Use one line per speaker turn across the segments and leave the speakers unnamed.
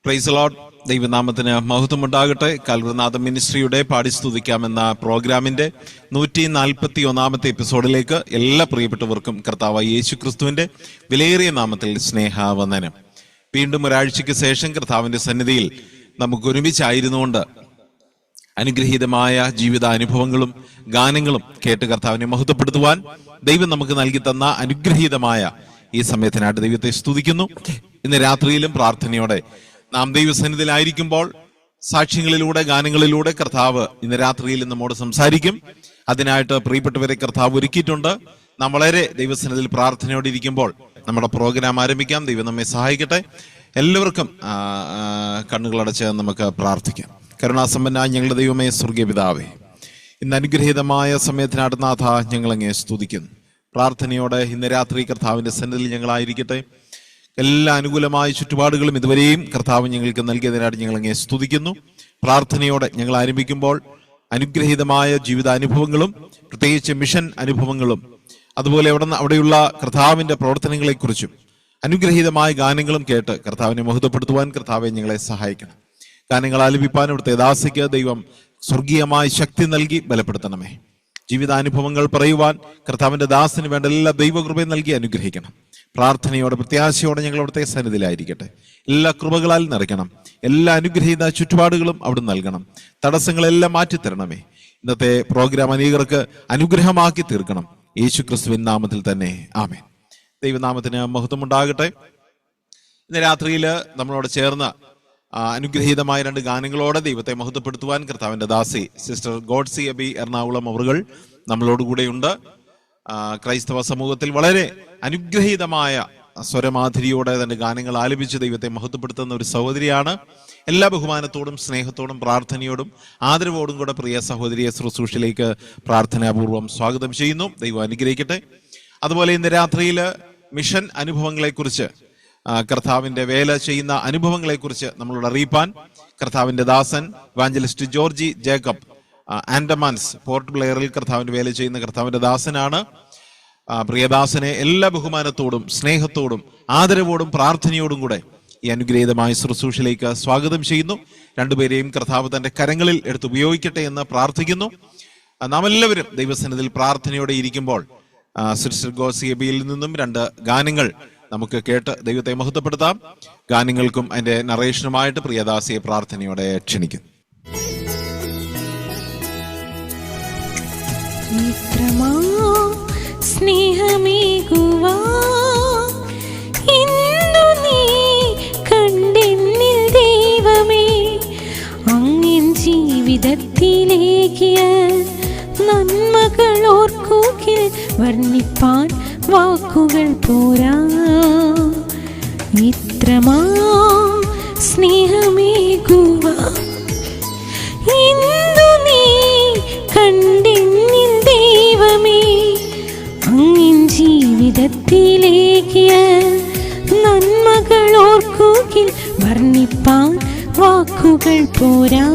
Praise Lord. ദൈവനാമത്തിന് മഹത്വമുണ്ടാകട്ടെ. കാൽവരിനാഥ മിനിസ്ട്രിയുടെ പാടിസ്തുതിക്കാമെന്ന പ്രോഗ്രാമിന്റെ 141 എപ്പിസോഡിലേക്ക് എല്ലാ പ്രിയപ്പെട്ടവർക്കും കർത്താവായ യേശു ക്രിസ്തുവിന്റെ വിലയേറിയ നാമത്തിൽ സ്നേഹവന്ദനം. വീണ്ടും ഒരാഴ്ചയ്ക്ക് ശേഷം കർത്താവിന്റെ സന്നിധിയിൽ നമുക്ക് ഒരുമിച്ചായിരുന്നുകൊണ്ട് അനുഗ്രഹീതമായ ജീവിതാനുഭവങ്ങളും ഗാനങ്ങളും കേട്ട് കർത്താവിനെ മഹത്വപ്പെടുത്തുവാൻ ദൈവം നമുക്ക് നൽകി തന്ന അനുഗ്രഹീതമായ ഈ സമയത്തിനായിട്ട് ദൈവത്തെ സ്തുതിക്കുന്നു. ഇന്ന് രാത്രിയിലും പ്രാർത്ഥനയോടെ നാം ദൈവസന്നിധിയിലായിരിക്കുമ്പോൾ സാക്ഷ്യങ്ങളിലൂടെ ഗാനങ്ങളിലൂടെ കർത്താവ് ഇന്ന് രാത്രിയിൽ നമ്മോട് സംസാരിക്കും. അതിനായിട്ട് പ്രിയപ്പെട്ടവരെ കർത്താവ് ഒരുക്കിയിട്ടുണ്ട്. നാം വളരെ ദൈവസന്നിധിയിൽ പ്രാർത്ഥനയോടെ ഇരിക്കുമ്പോൾ നമ്മുടെ പ്രോഗ്രാം ആരംഭിക്കാം. ദൈവം നമ്മെ സഹായിക്കട്ടെ. എല്ലാവർക്കും കണ്ണുകളടച്ച് നമുക്ക് പ്രാർത്ഥിക്കാം. കരുണാസമ്പന്നായ ഞങ്ങളുടെ ദൈവമേ, സ്വർഗീയ പിതാവേ, ഇന്ന് അനുഗ്രഹീതമായ സമയത്തിനായിട്ട് നാഥ ഞങ്ങളങ്ങേ സ്തുതിക്കുന്നു. പ്രാർത്ഥനയോടെ ഇന്ന് രാത്രി കർത്താവിന്റെ സന്നിധിയിൽ ഞങ്ങളായിരിക്കട്ടെ. എല്ലാ അനുകൂലമായ ചുറ്റുപാടുകളും ഇതുവരെയും കർത്താവ് ഞങ്ങൾക്ക് നൽകിയതിനായിട്ട് ഞങ്ങളങ്ങേ സ്തുതിക്കുന്നു. പ്രാർത്ഥനയോടെ ഞങ്ങൾ ആരംഭിക്കുമ്പോൾ അനുഗ്രഹീതമായ ജീവിതാനുഭവങ്ങളും പ്രത്യേകിച്ച് മിഷൻ അനുഭവങ്ങളും അതുപോലെ അവിടെയുള്ള കർത്താവിന്റെ പ്രവർത്തനങ്ങളെക്കുറിച്ചും അനുഗ്രഹീതമായ ഗാനങ്ങളും കേട്ട് കർത്താവിനെ മഹത്വപ്പെടുത്തുവാൻ കർത്താവെ ഞങ്ങളെ സഹായിക്കണം. ഗാനങ്ങൾ ആലപിപ്പാൻ ഇവിടുത്തെ ദാസിക്ക് ദൈവം സ്വർഗീയമായ ശക്തി നൽകി ബലപ്പെടുത്തണമേ. ജീവിതാനുഭവങ്ങൾ പറയുവാൻ കർത്താവിന്റെ ദാസിന് വേണ്ട എല്ലാ ദൈവകൃപയും നൽകി അനുഗ്രഹിക്കണം. പ്രാർത്ഥനയോടെ പ്രത്യാശയോടെ ഞങ്ങൾ അവിടുത്തെ സന്നിധിയിലായിരിക്കട്ടെ. എല്ലാ കൃപകളാൽ നിറയ്ക്കണം. എല്ലാ അനുഗ്രഹീത ചുറ്റുപാടുകളും അവിടെ നൽകണം. തടസ്സങ്ങളെല്ലാം മാറ്റിത്തരണമേ. ഇന്നത്തെ പ്രോഗ്രാം അനേകർക്ക് അനുഗ്രഹമാക്കി തീർക്കണം. യേശു ക്രിസ്തുവിൻ നാമത്തിൽ തന്നെ ആമേൻ. ദൈവനാമത്തിന് മഹത്വമുണ്ടാകട്ടെ. ഇന്ന് രാത്രിയിൽ നമ്മളോട് ചേർന്ന് അനുഗ്രഹീതമായ 2 ഗാനങ്ങളോടെ ദൈവത്തെ മഹത്വപ്പെടുത്തുവാൻ കർത്താവിന്റെ ദാസി സിസ്റ്റർ ഗോഡ്സി അബി എറണാകുളം അവറുകൾ നമ്മളോടുകൂടെയുണ്ട്. ക്രൈസ്തവ സമൂഹത്തിൽ വളരെ അനുഗ്രഹീതമായ സ്വരമാധുരിയോടെ തന്നെ ഗാനങ്ങൾ ആലപിച്ച് ദൈവത്തെ മഹത്വപ്പെടുത്തുന്ന ഒരു സഹോദരിയാണ്. എല്ലാ ബഹുമാനത്തോടും സ്നേഹത്തോടും പ്രാർത്ഥനയോടും ആദരവോടും കൂടെ പ്രിയ സഹോദരിയെ ശുശ്രൂഷയിലേക്ക് പ്രാർത്ഥനാപൂർവം സ്വാഗതം ചെയ്യുന്നു. ദൈവം അനുഗ്രഹിക്കട്ടെ. അതുപോലെ ഇന്ന് രാത്രിയിൽ മിഷൻ അനുഭവങ്ങളെക്കുറിച്ച്, കർത്താവിന്റെ വേല ചെയ്യുന്ന അനുഭവങ്ങളെക്കുറിച്ച് നമ്മളോട് അറിയിപ്പാൻ കർത്താവിന്റെ ദാസൻ evangelist Georgy Jacob Andamans Port ബ്ലെയറിൽ കർത്താവിന്റെ വേല ചെയ്യുന്ന കർത്താവിന്റെ ദാസനാണ്. പ്രിയദാസനെ എല്ലാ ബഹുമാനത്തോടും സ്നേഹത്തോടും ആദരവോടും പ്രാർത്ഥനയോടും കൂടെ ഈ അനുഗ്രഹീതമായ ശുശ്രൂഷയിലേക്ക് സ്വാഗതം ചെയ്യുന്നു. രണ്ടുപേരെയും കർത്താവ് തന്റെ കരങ്ങളിൽ എടുത്ത് ഉപയോഗിക്കട്ടെ എന്ന് പ്രാർത്ഥിക്കുന്നു. നാം എല്ലാവരും ദൈവസന്നിധിയിൽ പ്രാർത്ഥനയോടെ ഇരിക്കുമ്പോൾ സിസ്റ്റർ ഗോഡ്സി അബിയിൽ നിന്നും 2 ഗാനങ്ങൾ നമുക്ക് കേട്ട് ദൈവത്തെ മഹത്വപ്പെടുത്താം. ഗാനങ്ങൾക്കും അതിന്റെ നറേഷനുമായിട്ട് പ്രിയദാസിയെ പ്രാർത്ഥനയോടെ ക്ഷണിക്കുന്നു.
സ്നേഹമേകുവാ ഇന്നു നീ കണ്ടെന്നിൽ ദൈവമേ, അങ്ങൻ ജീവിതത്തിലേക്കിയ നന്മകൾ ഓർക്കുകിൽ വർണ്ണിപ്പാൻ വാക്കുകൾ പോരാ. ഇത്രമാ സ്നേഹമേകുവാ ഇന്നു നീ കണ്ടെന്നിൽ ദൈവമേ, അങ്ങൻ ജീവിതത്തിലേക്കിയ നന്മകൾ ഓർക്കുകിൽ വർണ്ണിപ്പാൻ വാക്കുകൾ പോരാ.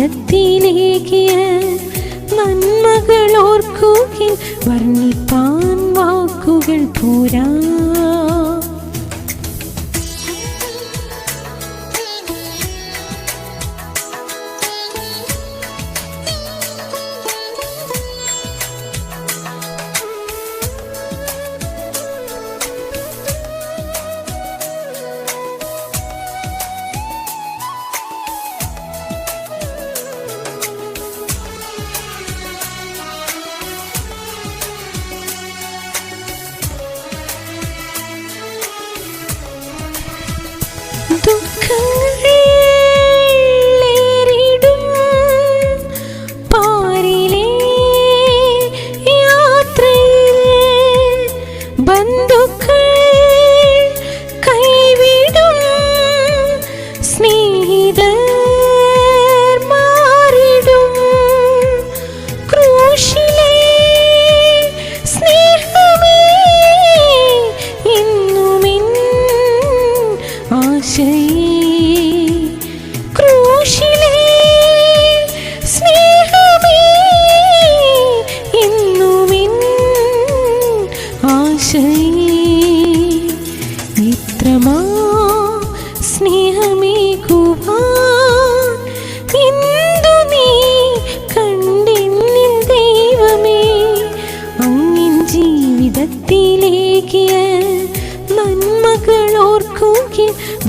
ജീവിതത്തിലേക്കിയ നന്മകൾ ഓർക്കുകിൽ വർണ്ണിപ്പാൻ വാക്കുകൾ പോരാ.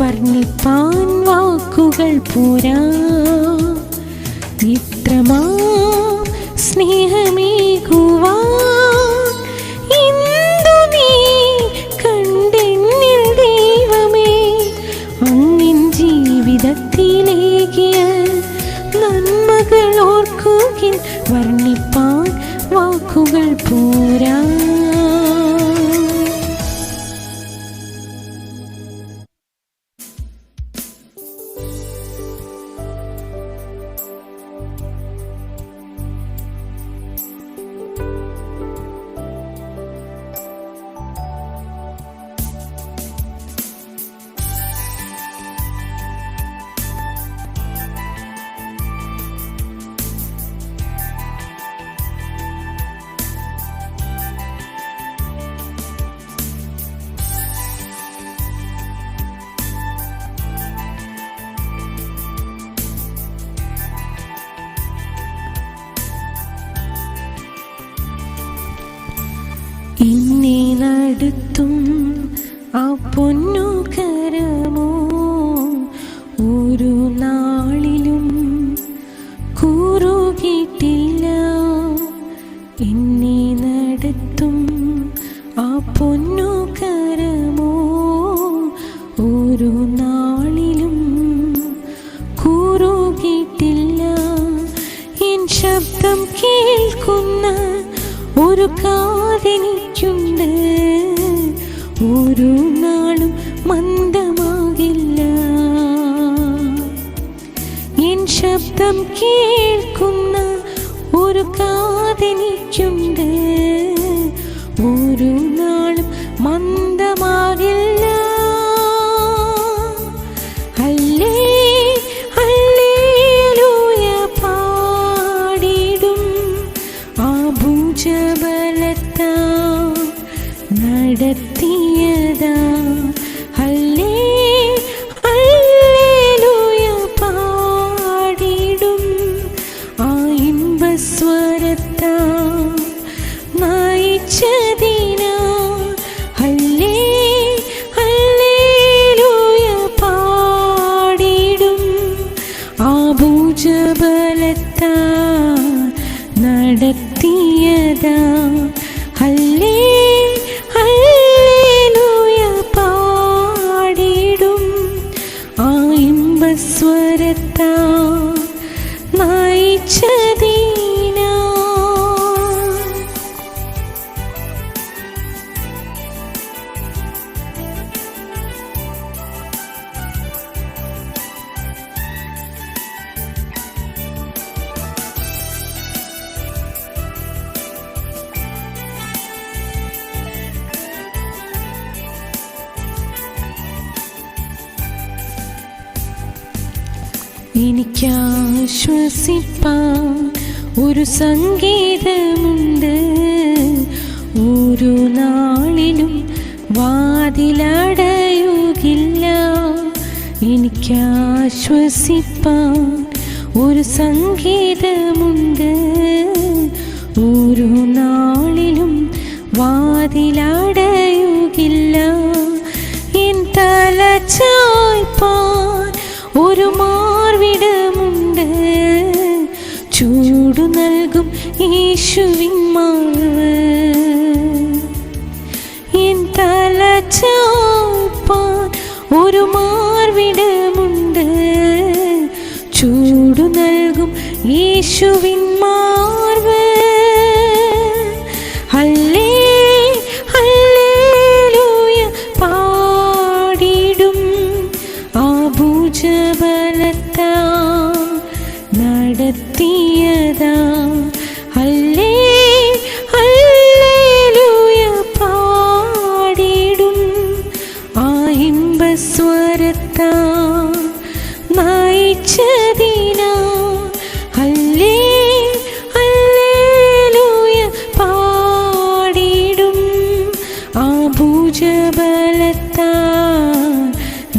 വർണ്ണിപ്പാൻ വാക്കുകൾ പോരാ. ഇത്രമാം സ്നേഹമേകുവാൻ എന്തു നീ കണ്ടെന്നിൽ ദൈവമേ. അങ്ങിൻ ജീവിതത്തിലേക്കിയ നന്മകൾ ഓർക്കുകിൽ വർണ്ണിപ്പാൻ വാക്കുകൾ പോരാ. എന്നെ നടത്തും ആ പൊന്നു കരമോ ഒരു നാളിലും കൂറുകിട്ടില്ല. എന്നെ നടത്തും ആ പൊന്നു കരമോ ഒരു നാളിലും കൂറുകിട്ടില്ല. എൻ ശബ്ദം കേൾക്കുന്ന ഒരു കാതെനിക്കുണ്ട്, ഒരു നാളും മന്ദമാകില്ല. എൻ ശബ്ദം കേൾക്കുന്ന ഒരു കാതെനിക്കുണ്ട്, ഒരു നാളും മന്ദമാകില്ല. നടത്തിയതാ ഹല്ലേലൂയ പാടിടും ആ ഇമ്പസ്വരത്താ നയിച്ചതിനാ ഹല്ലേലൂയ പാടിടും ആ ഭുജബലത്താ നടത്തിയതാ ഹല്ലേലൂയ പാടിടും ആ ഇമ്പസ്വരത്താ നയിച്ചതിനാ. എനിക്കാശ്വസിപ്പാൻ ഒരു സംഗീതമുണ്ട്. ഓരോ നാളിലും വാതിലടയുകില്ല. എനിക്കാശ്വസിപ്പാൻ ഒരു സംഗീതമുണ്ട്. ഓരോ നാളിലും വാതിലടയുകില്ല. എൻ തല ചായ്പാൻ ഒരു മാർവിടമുണ്ട്. ചൂടു നൽകും യേശുവിൻ മാർവ്. എൻ തല ചായ്പാൻ ഒരു മാർവിടമുണ്ട്. ചൂടു നൽകും യേശുവിൻ മാർവ്. ഹല്ലേ ഹല്ലേലൂയ പാടിടും ആ ഭുജബലത്താ നടത്തിയതാ. ഹല്ലേ ഹല്ലേലൂയ പാടിടും ആ ഇമ്പസ്വരത്താ നയിച്ചതിനാ. ഹല്ലേ ഹല്ലേലൂയ പാടിടും ആ ഭുജബലത്താ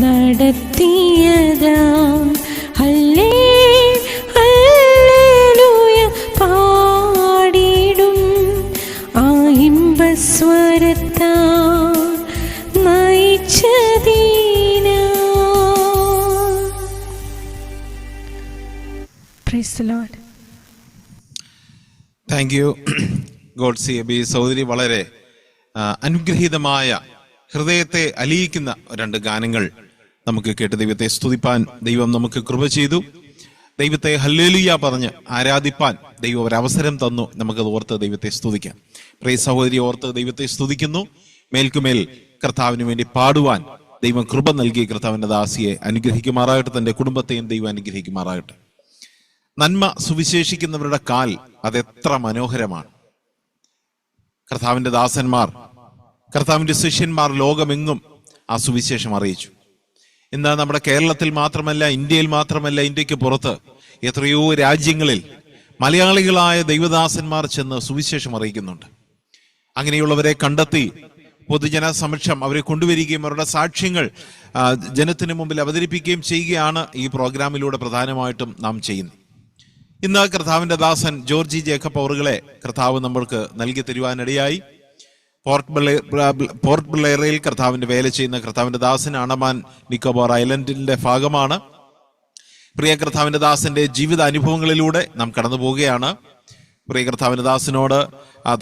നടത്തിയതാ. ഹല്ലേ ഹല്ലേലൂയ പാടിടും ആ ഇമ്പസ്വരത്താ നയിച്ചതിനാ. Praise the Lord.
Thank you ഗോഡ്സി അബി സഹോദരി. വളരെ അനുഗ്രഹീതമായ ഹൃദയത്തെ അലിയിക്കുന്ന രണ്ട് ഗാനങ്ങൾ നമുക്ക് കേട്ട് ദൈവത്തെ സ്തുതിപ്പാൻ ദൈവം നമുക്ക് കൃപ ചെയ്തു. ദൈവത്തെ ഹല്ലേലൂയ പറഞ്ഞ് ആരാധിപ്പാൻ ദൈവം ഒരവസരം തന്നു. നമുക്കത് ഓർത്ത് ദൈവത്തെ സ്തുതിക്കാം. പ്രിയ സഹോദരി ഓർത്ത് ദൈവത്തെ സ്തുതിക്കുന്നു. മേൽക്കുമേൽ കർത്താവിന് വേണ്ടി പാടുവാൻ ദൈവം കൃപ നൽകി കർത്താവിന്റെ ദാസിയെ അനുഗ്രഹിക്കുമാറാകട്ടെ. തന്റെ കുടുംബത്തെയും ദൈവം അനുഗ്രഹിക്കുമാറാകട്ടെ. നന്മ സുവിശേഷിക്കുന്നവരുടെ കാൽ അതെത്ര മനോഹരമാണ്. കർത്താവിന്റെ ദാസന്മാർ, കർത്താവിന്റെ ശിഷ്യന്മാർ ലോകമെങ്ങും ആ സുവിശേഷം അറിയിച്ചു. ഇന്ന് നമ്മുടെ കേരളത്തിൽ മാത്രമല്ല, ഇന്ത്യയിൽ മാത്രമല്ല, ഇന്ത്യക്ക് പുറത്ത് എത്രയോ രാജ്യങ്ങളിൽ മലയാളികളായ ദൈവദാസന്മാർ ചെന്ന് സുവിശേഷം അറിയിക്കുന്നുണ്ട്. അങ്ങനെയുള്ളവരെ കണ്ടെത്തി പൊതുജന സമക്ഷം അവരെ കൊണ്ടുവരികയും അവരുടെ സാക്ഷ്യങ്ങൾ ജനത്തിന് മുമ്പിൽ അവതരിപ്പിക്കുകയും ചെയ്യുകയാണ് ഈ പ്രോഗ്രാമിലൂടെ പ്രധാനമായിട്ടും നാം ചെയ്യുന്നത്. ഇന്ന് കർത്താവിന്റെ ദാസൻ ജോർജി ജേക്കബ് അവറുകളെ കർത്താവ് നമ്മൾക്ക് നൽകി തരുവാനിടയായി. പോർട്ട് ബ്ലെയറിൽ കർത്താവിന്റെ വേല ചെയ്യുന്ന കർത്താവിന്റെ ദാസൻ ആൻഡമാൻ നിക്കോബാർ ഐലൻഡിന്റെ ഭാഗമാണ്. പ്രിയ കർത്താവിന്റെ ദാസന്റെ ജീവിത അനുഭവങ്ങളിലൂടെ നാം കടന്നു പോവുകയാണ്. പ്രിയ കർത്താവിന്റെ ദാസനോട്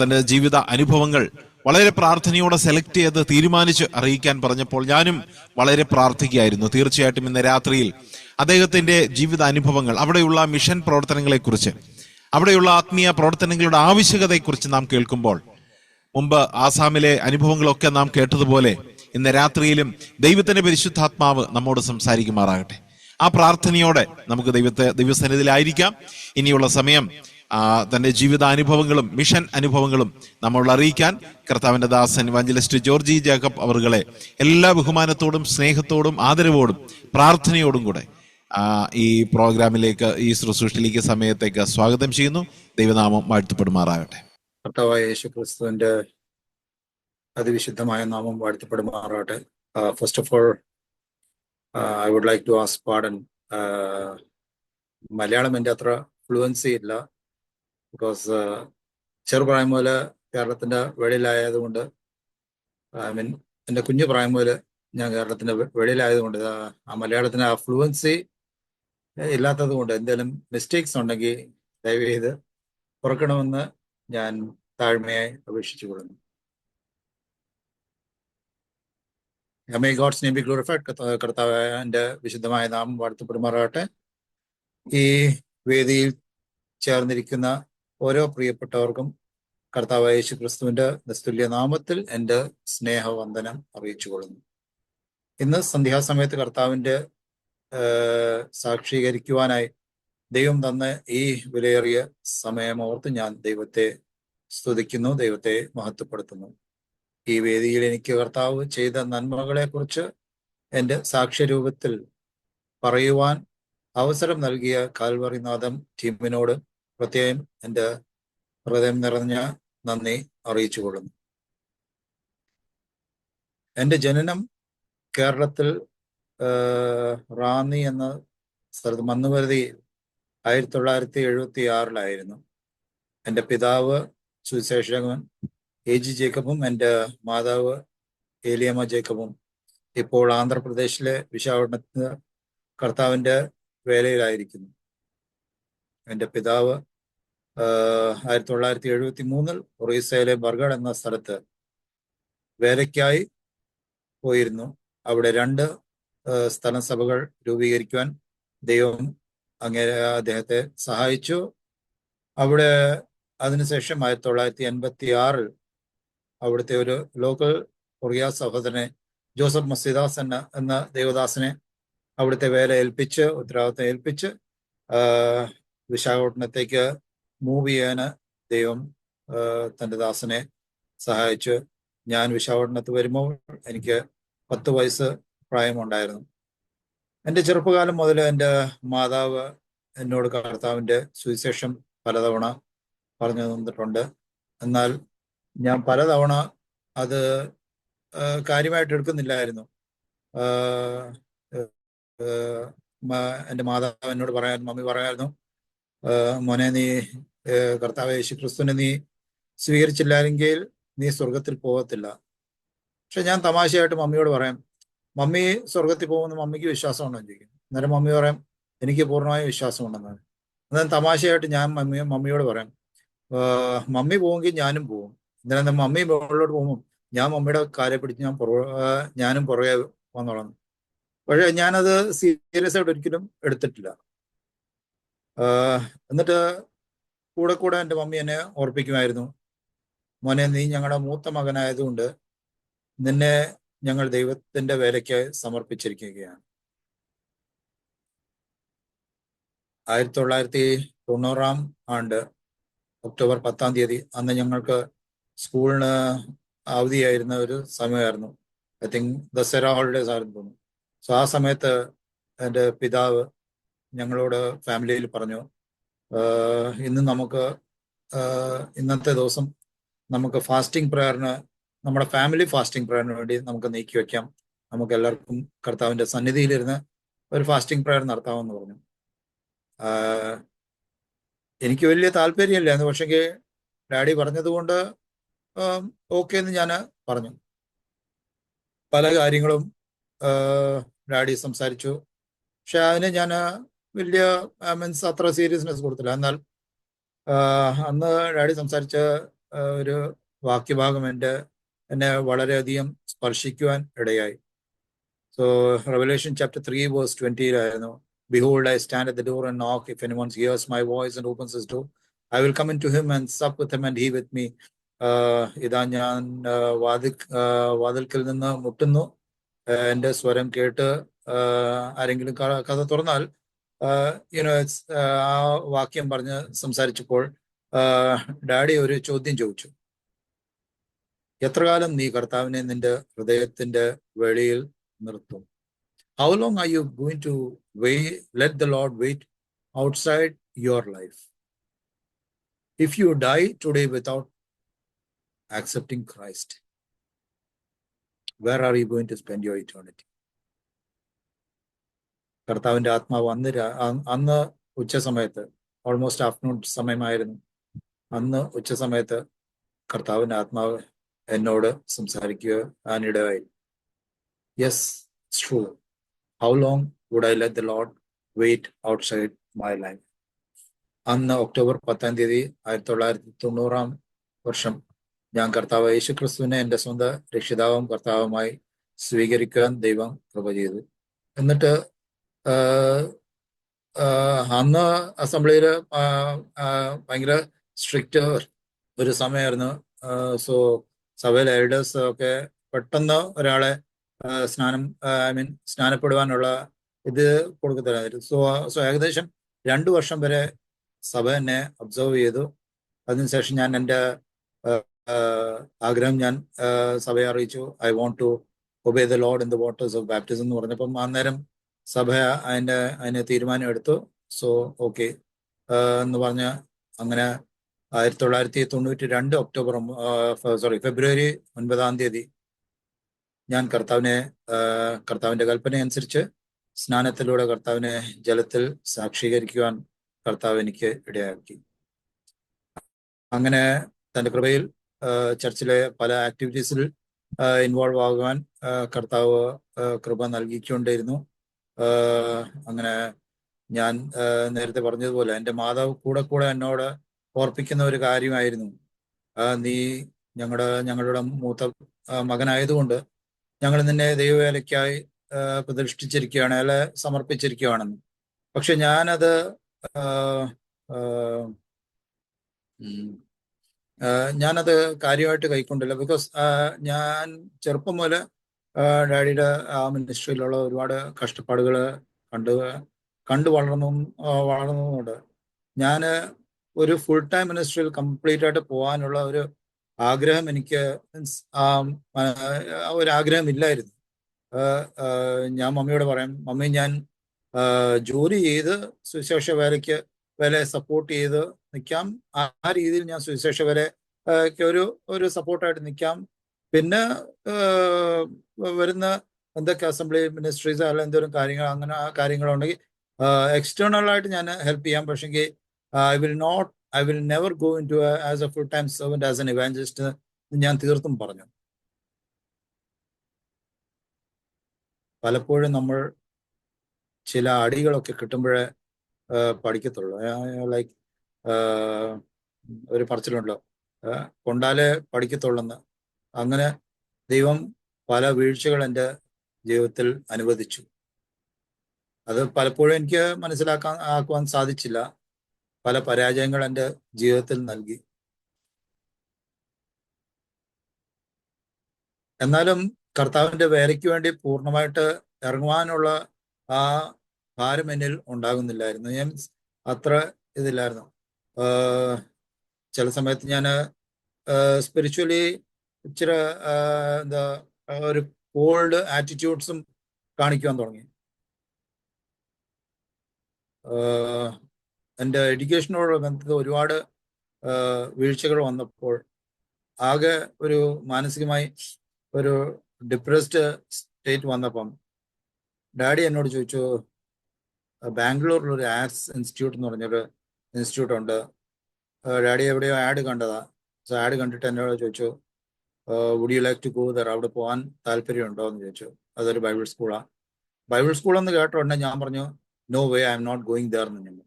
തന്റെ ജീവിത അനുഭവങ്ങൾ വളരെ പ്രാർത്ഥനയോടെ സെലക്ട് ചെയ്ത് തീരുമാനിച്ച് അറിയിക്കാൻ പറഞ്ഞപ്പോൾ ഞാനും വളരെ പ്രാർത്ഥിക്കുകയായിരുന്നു. തീർച്ചയായിട്ടും ഇന്ന് രാത്രിയിൽ അദ്ദേഹത്തിന്റെ ജീവിത അനുഭവങ്ങൾ, അവിടെയുള്ള മിഷൻ പ്രവർത്തനങ്ങളെക്കുറിച്ച്, അവിടെയുള്ള ആത്മീയ പ്രവർത്തനങ്ങളുടെ ആവശ്യകതയെക്കുറിച്ച് നാം കേൾക്കുമ്പോൾ, മുമ്പ് ആസാമിലെ അനുഭവങ്ങളൊക്കെ നാം കേട്ടതുപോലെ ഇന്ന് രാത്രിയിലും ദൈവത്തിന്റെ പരിശുദ്ധാത്മാവ് നമ്മോട് സംസാരിക്കുമാറാകട്ടെ. ആ പ്രാർത്ഥനയോടെ നമുക്ക് ദൈവസന്നിധിയിലായിരിക്കാം. ഇനിയുള്ള സമയം തന്റെ ജീവിതാനുഭവങ്ങളും മിഷൻ അനുഭവങ്ങളും നമ്മളോട് അറിയിക്കാൻ കർത്താവിന്റെ ദാസൻ ഇവാഞ്ചലിസ്റ്റ് ജോർജി ജേക്കബ് അവറുകളെ എല്ലാ ബഹുമാനത്തോടും സ്നേഹത്തോടും ആദരവോടും പ്രാർത്ഥനയോടും കൂടെ ഈ പ്രോഗ്രാമിലേക്ക്, ഈ ശുശ്രൂഷയിലേക്ക് സമയത്തേക്ക് സ്വാഗതം ചെയ്യുന്നു. ദൈവനാമം വാഴ്ത്തപ്പെടുമാറാകട്ടെ.
കർത്താവായ യേശു ക്രിസ്തുവിന്റെ അതിവിശുദ്ധമായ നാമം വാഴ്ത്തപ്പെടുമാറാകട്ടെ. First of all I would like to ask pardon. Malayalam എൻ്റെ അത്ര ഫ്ലുവൻസി ഇല്ല. ബിക്കോസ് ചെറുപ്രായം മുതൽ കേരളത്തിന്റെ വെളിയിലായതുകൊണ്ട്, എൻ്റെ കുഞ്ഞു പ്രായം മുതൽ ഞാൻ കേരളത്തിന്റെ വെളിയിലായതുകൊണ്ട് ആ മലയാളത്തിന് ആ ഫ്ലുവൻസി ഇല്ലാത്തത് കൊണ്ട് എന്തെങ്കിലും മിസ്റ്റേക്സ് ഉണ്ടെങ്കിൽ ദയവ് ചെയ്ത് പുറക്കണമെന്ന് ഞാൻ താഴ്മയായി അപേക്ഷിച്ചു കൊള്ളുന്നു. May God's name be glorified. കർത്താവിന്റെ വിശുദ്ധമായ നാമം വാഴ്ത്തപ്പെടുമാറാകട്ടെ. ഈ വേദിയിൽ ചേർന്നിരിക്കുന്ന ഓരോ പ്രിയപ്പെട്ടവർക്കും കർത്താവായ യേശു ക്രിസ്തുവിന്റെ നിസ്തുല്യ നാമത്തിൽ എൻ്റെ സ്നേഹവന്ദനം അറിയിച്ചു കൊള്ളുന്നു. ഇന്ന് സന്ധ്യാസമയത്ത് കർത്താവിന്റെ സാക്ഷീകരിക്കുവാനായി ദൈവം തന്ന ഈ വിലയേറിയ സമയമോർത്ത് ഞാൻ ദൈവത്തെ സ്തുതിക്കുന്നു, ദൈവത്തെ മഹത്വപ്പെടുത്തുന്നു. ഈ വേദിയിൽ എനിക്ക് കർത്താവ് ചെയ്ത നന്മകളെ കുറിച്ച് എൻ്റെ സാക്ഷ്യരൂപത്തിൽ പറയുവാൻ അവസരം നൽകിയ കാൽവറിനാഥം ടീമിനോട് പ്രത്യേകം എൻ്റെ ഹൃദയം നിറഞ്ഞ നന്ദി അറിയിച്ചു കൊള്ളുന്നു. എൻ്റെ ജനനം കേരളത്തിൽ റാന്നി എന്ന സ്ഥലത്ത് മന്നുപരുതി 1976 എൻ്റെ പിതാവ് സുവിശേഷകൻ AG ജേക്കബും എൻ്റെ മാതാവ് ഏലിയമ്മ ജേക്കബും ഇപ്പോൾ ആന്ധ്രാപ്രദേശിലെ വിശാഖപട്ടണത്ത് കർത്താവിൻ്റെ വേലയിലായിരിക്കുന്നു. എൻ്റെ പിതാവ് 1973 ഒറീസയിലെ ബർഗഡ് എന്ന സ്ഥലത്ത് വേലയ്ക്കായി പോയിരുന്നു. അവിടെ 2 സ്ഥലം സഭകൾ രൂപീകരിക്കുവാൻ ദൈവം അദ്ദേഹത്തെ സഹായിച്ചു. അവിടെ അതിനുശേഷം 1986 അവിടുത്തെ ഒരു ലോക്കൽ കൊറിയ സഹോദരനെ ജോസഫ് മസിദാസ് എന്ന ദേവദാസനെ അവിടുത്തെ വേല ഏൽപ്പിച്ച് ഉത്തരവാദിത്തം ഏൽപ്പിച്ച് വിശാഖപട്ടണത്തേക്ക് മൂവ് ചെയ്യാൻ ദൈവം തൻ്റെ ദാസനെ സഹായിച്ചു. ഞാൻ വിശാഖപട്ടണത്ത് വരുമ്പോൾ എനിക്ക് 10 വയസ്സ് പ്രായമുണ്ടായിരുന്നു. എൻ്റെ ചെറുപ്പകാലം മുതൽ എൻ്റെ മാതാവ് എന്നോട് കർത്താവിൻ്റെ സുവിശേഷം പലതവണ പറഞ്ഞു തന്നിട്ടുണ്ട്. എന്നാൽ ഞാൻ പലതവണ അത് കാര്യമായിട്ട് എടുക്കുന്നില്ലായിരുന്നു. എൻ്റെ മാതാവ് എന്നോട് മമ്മി പറയായിരുന്നു, മോനെ നീ കർത്താവ് യേശു ക്രിസ്തുവിനെ നീ സ്വീകരിച്ചില്ലെങ്കിൽ നീ സ്വർഗത്തിൽ പോകത്തില്ല. പക്ഷെ ഞാൻ തമാശയായിട്ട് മമ്മിയോട് പറയാം, മമ്മി സ്വർഗത്തിൽ പോകുമെന്ന് മമ്മിക്ക് വിശ്വാസമുണ്ടോ എന്ന് ചോദിക്കും. അന്നേരം മമ്മി പറയാം, എനിക്ക് പൂർണ്ണമായ വിശ്വാസമുണ്ടെന്നാണ്. എന്നാൽ തമാശയായിട്ട് ഞാൻ മമ്മിയോട് പറയാം, മമ്മി പോകുമെങ്കിൽ ഞാനും പോകും. എന്നാലും മമ്മി മുകളിലോട്ട് പോകുമ്പോൾ ഞാൻ മമ്മിയുടെ കാലെ പിടിച്ച് ഞാനും പുറകെ വന്നോളാം. പക്ഷെ ഞാനത് സീരിയസ് ആയിട്ട് ഒരിക്കലും എടുത്തിട്ടില്ല. എന്നിട്ട് കൂടെ എൻ്റെ മമ്മി എന്നെ ഓർപ്പിക്കുമായിരുന്നു, മോനെ നീ ഞങ്ങളുടെ മൂത്ത മകനായതുകൊണ്ട് നിന്നെ ഞങ്ങൾ ദൈവത്തിന്റെ വേലയ്ക്ക് സമർപ്പിച്ചിരിക്കുകയാണ്. 1990 ഒക്ടോബർ 10 അന്ന് ഞങ്ങൾക്ക് സ്കൂളിന് അവധിയായിരുന്ന ഒരു സമയമായിരുന്നു. ഐ തിങ്ക് ദസറ ഹോളിഡേസ് ആയിരുന്നു തോന്നുന്നു. സോ ആ സമയത്ത് എൻ്റെ പിതാവ് ഞങ്ങളോട് ഫാമിലിയിൽ പറഞ്ഞു, ഇന്നത്തെ ദിവസം നമുക്ക് ഫാസ്റ്റിംഗ് പ്രയറിന്, നമ്മുടെ ഫാമിലി ഫാസ്റ്റിംഗ് പ്രയറിന് വേണ്ടി നമുക്ക് നീക്കി വെക്കാം. നമുക്ക് എല്ലാവർക്കും കർത്താവിൻ്റെ സന്നിധിയിലിരുന്ന് ഒരു ഫാസ്റ്റിംഗ് പ്രയർ നടത്താമെന്ന് പറഞ്ഞു. എനിക്ക് വലിയ താല്പര്യമില്ലായിരുന്നു. പക്ഷെങ്കിൽ ഡാഡി പറഞ്ഞതുകൊണ്ട് ഓക്കെ എന്ന് ഞാൻ പറഞ്ഞു. പല കാര്യങ്ങളും ഡാഡി സംസാരിച്ചു. പക്ഷെ അതിന് ഞാൻ വലിയ മീൻസ് അത്ര സീരിയസ്നെസ് കൊടുത്തില്ല. എന്നാൽ അന്ന് ഡാഡി സംസാരിച്ച ഒരു വാക്യഭാഗം എന്നെ വളരെയധികം സ്പർശിക്കുവാൻ ഇടയായി. So Revelation chapter 3 verse 20 Behold, I stand at the door and knock. If anyone hears my voice and opens his door, I will come into him and sup with him and he with me. ഇതാ ഞാൻ വാതിൽക്കൽ നിന്ന് മുട്ടുന്നു. എൻ്റെ സ്വരം കേട്ട് ആരെങ്കിലും കഥ തുറന്നാൽ ആ വാക്യം പറഞ്ഞ് സംസാരിച്ചപ്പോൾ ഡാഡി ഒരു ചോദ്യം ചോദിച്ചു, എത്ര കാലം നീ കർത്താവിനെ നിന്റെ ഹൃദയത്തിന്റെ വെളിയിൽ നിർത്തും? How long are you going to let the Lord wait outside your life? If you die today without accepting Christ, where are you going to spend your eternity? കർത്താവിന്റെ ആത്മാവ് അന്ന് ഉച്ച സമയത്ത്, ഓൾമോസ്റ്റ് ആഫ്റ്റർനൂൺ സമയമായിരുന്നു, അന്ന് ഉച്ച സമയത്ത് കർത്താവിന്റെ ആത്മാവ് എന്നോട് സംസാരിക്കാനിടയായി. Yes, it's true. How long would I let the Lord wait outside my life? അന്ന് ഒക്ടോബർ 10 1990 ഞാൻ കർത്താവ് യേശു ക്രിസ്തുവിനെ എൻ്റെ സ്വന്തം രക്ഷിതാവും കർത്താവുമായി സ്വീകരിക്കാൻ ദൈവം കൃപ ചെയ്തു. എന്നിട്ട് അന്ന് അസംബ്ലിയിൽ ഭയങ്കര സ്ട്രിക്റ്റ് ഒരു സമയമായിരുന്നു. സോ സഭയിലെ എൽഡേഴ്സ് ഒക്കെ പെട്ടെന്ന് ഒരാളെ സ്നാനപ്പെടുവാനുള്ള ഇത് കൊടുക്കത്തില്ലായിരുന്നു. സോ ഏകദേശം 2 വർഷം വരെ സഭ എന്നെ ഒബ്സർവ് ചെയ്തു. അതിനുശേഷം ഞാൻ എൻ്റെ ആഗ്രഹം ഞാൻ സഭയെ അറിയിച്ചു. I want to obey the Lord in the waters of baptism എന്ന് പറഞ്ഞപ്പം അന്നേരം സഭ അതിന് തീരുമാനം എടുത്തു. സോ ഓക്കെ എന്ന് പറഞ്ഞ് അങ്ങനെ 1992 ഒക്ടോബർ ഫെബ്രുവരി 9 ഞാൻ കർത്താവിന്റെ കൽപ്പന അനുസരിച്ച് സ്നാനത്തിലൂടെ കർത്താവിനെ ജലത്തിൽ സാക്ഷീകരിക്കുവാൻ കർത്താവ് എനിക്ക് ഇടയാക്കി. അങ്ങനെ തന്റെ കൃപയിൽ ചർച്ചിലെ പല ആക്ടിവിറ്റീസിൽ ഇൻവോൾവ് ആകുവാൻ കർത്താവ് കൃപ നൽകിക്കൊണ്ടിരുന്നു. അങ്ങനെ ഞാൻ നേരത്തെ പറഞ്ഞതുപോലെ എൻ്റെ മാതാവ് കൂടെ എന്നോട് ഓർപ്പിക്കുന്ന ഒരു കാര്യമായിരുന്നു, നീ ഞങ്ങളുടെ മൂത്ത മകനായതുകൊണ്ട് ഞങ്ങൾ നിന്നെ ദൈവവേലയ്ക്കായി പ്രതിഷ്ഠിച്ചിരിക്കുകയാണ്, അല്ലെ സമർപ്പിച്ചിരിക്കുകയാണെന്ന്. പക്ഷെ ഞാനത് ഞാനത് കാര്യമായിട്ട് കൈക്കൊണ്ടില്ല. ബിക്കോസ് ഞാൻ ചെറുപ്പം മുതൽ ഡാഡിയുടെ ആ മിനിസ്ട്രിയിലുള്ള ഒരുപാട് കഷ്ടപ്പാടുകൾ കണ്ടു വളർന്നതുകൊണ്ട് ഞാൻ ഒരു ഫുൾ ടൈം മിനിസ്ട്രിയിൽ കംപ്ലീറ്റ് ആയിട്ട് പോകാനുള്ള ഒരു ആഗ്രഹം എനിക്ക് ഒരാഗ്രഹം ഇല്ലായിരുന്നു. ഞാൻ മമ്മിയോട് പറയാം, മമ്മി ഞാൻ ജോലി ചെയ്ത് സുവിശേഷ വേലയെ സപ്പോർട്ട് ചെയ്ത് നിൽക്കാം, ആ രീതിയിൽ ഞാൻ സുവിശേഷ വേലയ്ക്ക് ഒരു സപ്പോർട്ടായിട്ട് നിൽക്കാം. പിന്നെ വരുന്ന എന്തൊക്കെ അസംബ്ലി മിനിസ്ട്രീസ് അല്ല എന്തെങ്കിലും കാര്യങ്ങൾ അങ്ങനെ ആ കാര്യങ്ങളുണ്ടെങ്കിൽ എക്സ്റ്റേണൽ ആയിട്ട് ഞാൻ ഹെൽപ്പ് ചെയ്യാം. പക്ഷെങ്കിൽ I will never go into as a full-time servant as an evangelist. ഞാൻ തീർത്തും പറഞ്ഞു. പലപ്പോഴും നമ്മൾ ചില അടികളൊക്കെ കിട്ടുമ്പോഴേ പഠിക്കത്തുള്ളൂ. ലൈക്ക് ഒരു പറച്ചിലുണ്ടല്ലോ, കൊണ്ടാലേ പഠിക്കത്തുള്ളെന്ന്. അങ്ങനെ ദൈവം പല വീഴ്ചകൾ എൻ്റെ ജീവിതത്തിൽ അനുവദിച്ചു. അത് പലപ്പോഴും എനിക്ക് ആക്കുവാൻ സാധിച്ചില്ല. പല പരാജയങ്ങൾ എൻ്റെ ജീവിതത്തിൽ നൽകി. എന്നാലും കർത്താവിൻ്റെ വേലയ്ക്ക് വേണ്ടി പൂർണ്ണമായിട്ട് ഇറങ്ങുവാനുള്ള ആ ഭാരം എന്നിൽ ഉണ്ടാകുന്നില്ലായിരുന്നു. ഞാൻ അത്ര ഇതില്ലായിരുന്നു. ചില സമയത്ത് ഞാൻ സ്പിരിച്വലി ഇച്ചിരി ഒരു കോൾഡ് ആറ്റിറ്റ്യൂഡ്സും കാണിക്കുവാൻ തുടങ്ങി. എൻ്റെ എഡ്യൂക്കേഷനോട് ബന്ധത്തിൽ ഒരുപാട് വീഴ്ചകൾ വന്നപ്പോൾ ആകെ ഒരു മാനസികമായി ഒരു ഡിപ്രസ്ഡ് സ്റ്റേറ്റ് വന്നപ്പം ഡാഡി എന്നോട് ചോദിച്ചു, ബാംഗ്ലൂരിലൊരു ആർട്സ് ഇൻസ്റ്റിറ്റ്യൂട്ട് എന്ന് പറഞ്ഞൊരു ഇൻസ്റ്റിറ്റ്യൂട്ട് ഉണ്ട്, ഡാഡി എവിടെയോ ആഡ് കണ്ടതാ. സോ ആഡ് കണ്ടിട്ട് എന്നോട് ചോദിച്ചു, would you like to go there, അവിടെ പോകാൻ താല്പര്യമുണ്ടോ എന്ന് ചോദിച്ചു. അതൊരു ബൈബിൾ സ്കൂളാണ്. ബൈബിൾ സ്കൂളെന്ന് കേട്ട ഉടനെ ഞാൻ പറഞ്ഞു, no way, I am not going there എന്ന് പറഞ്ഞു.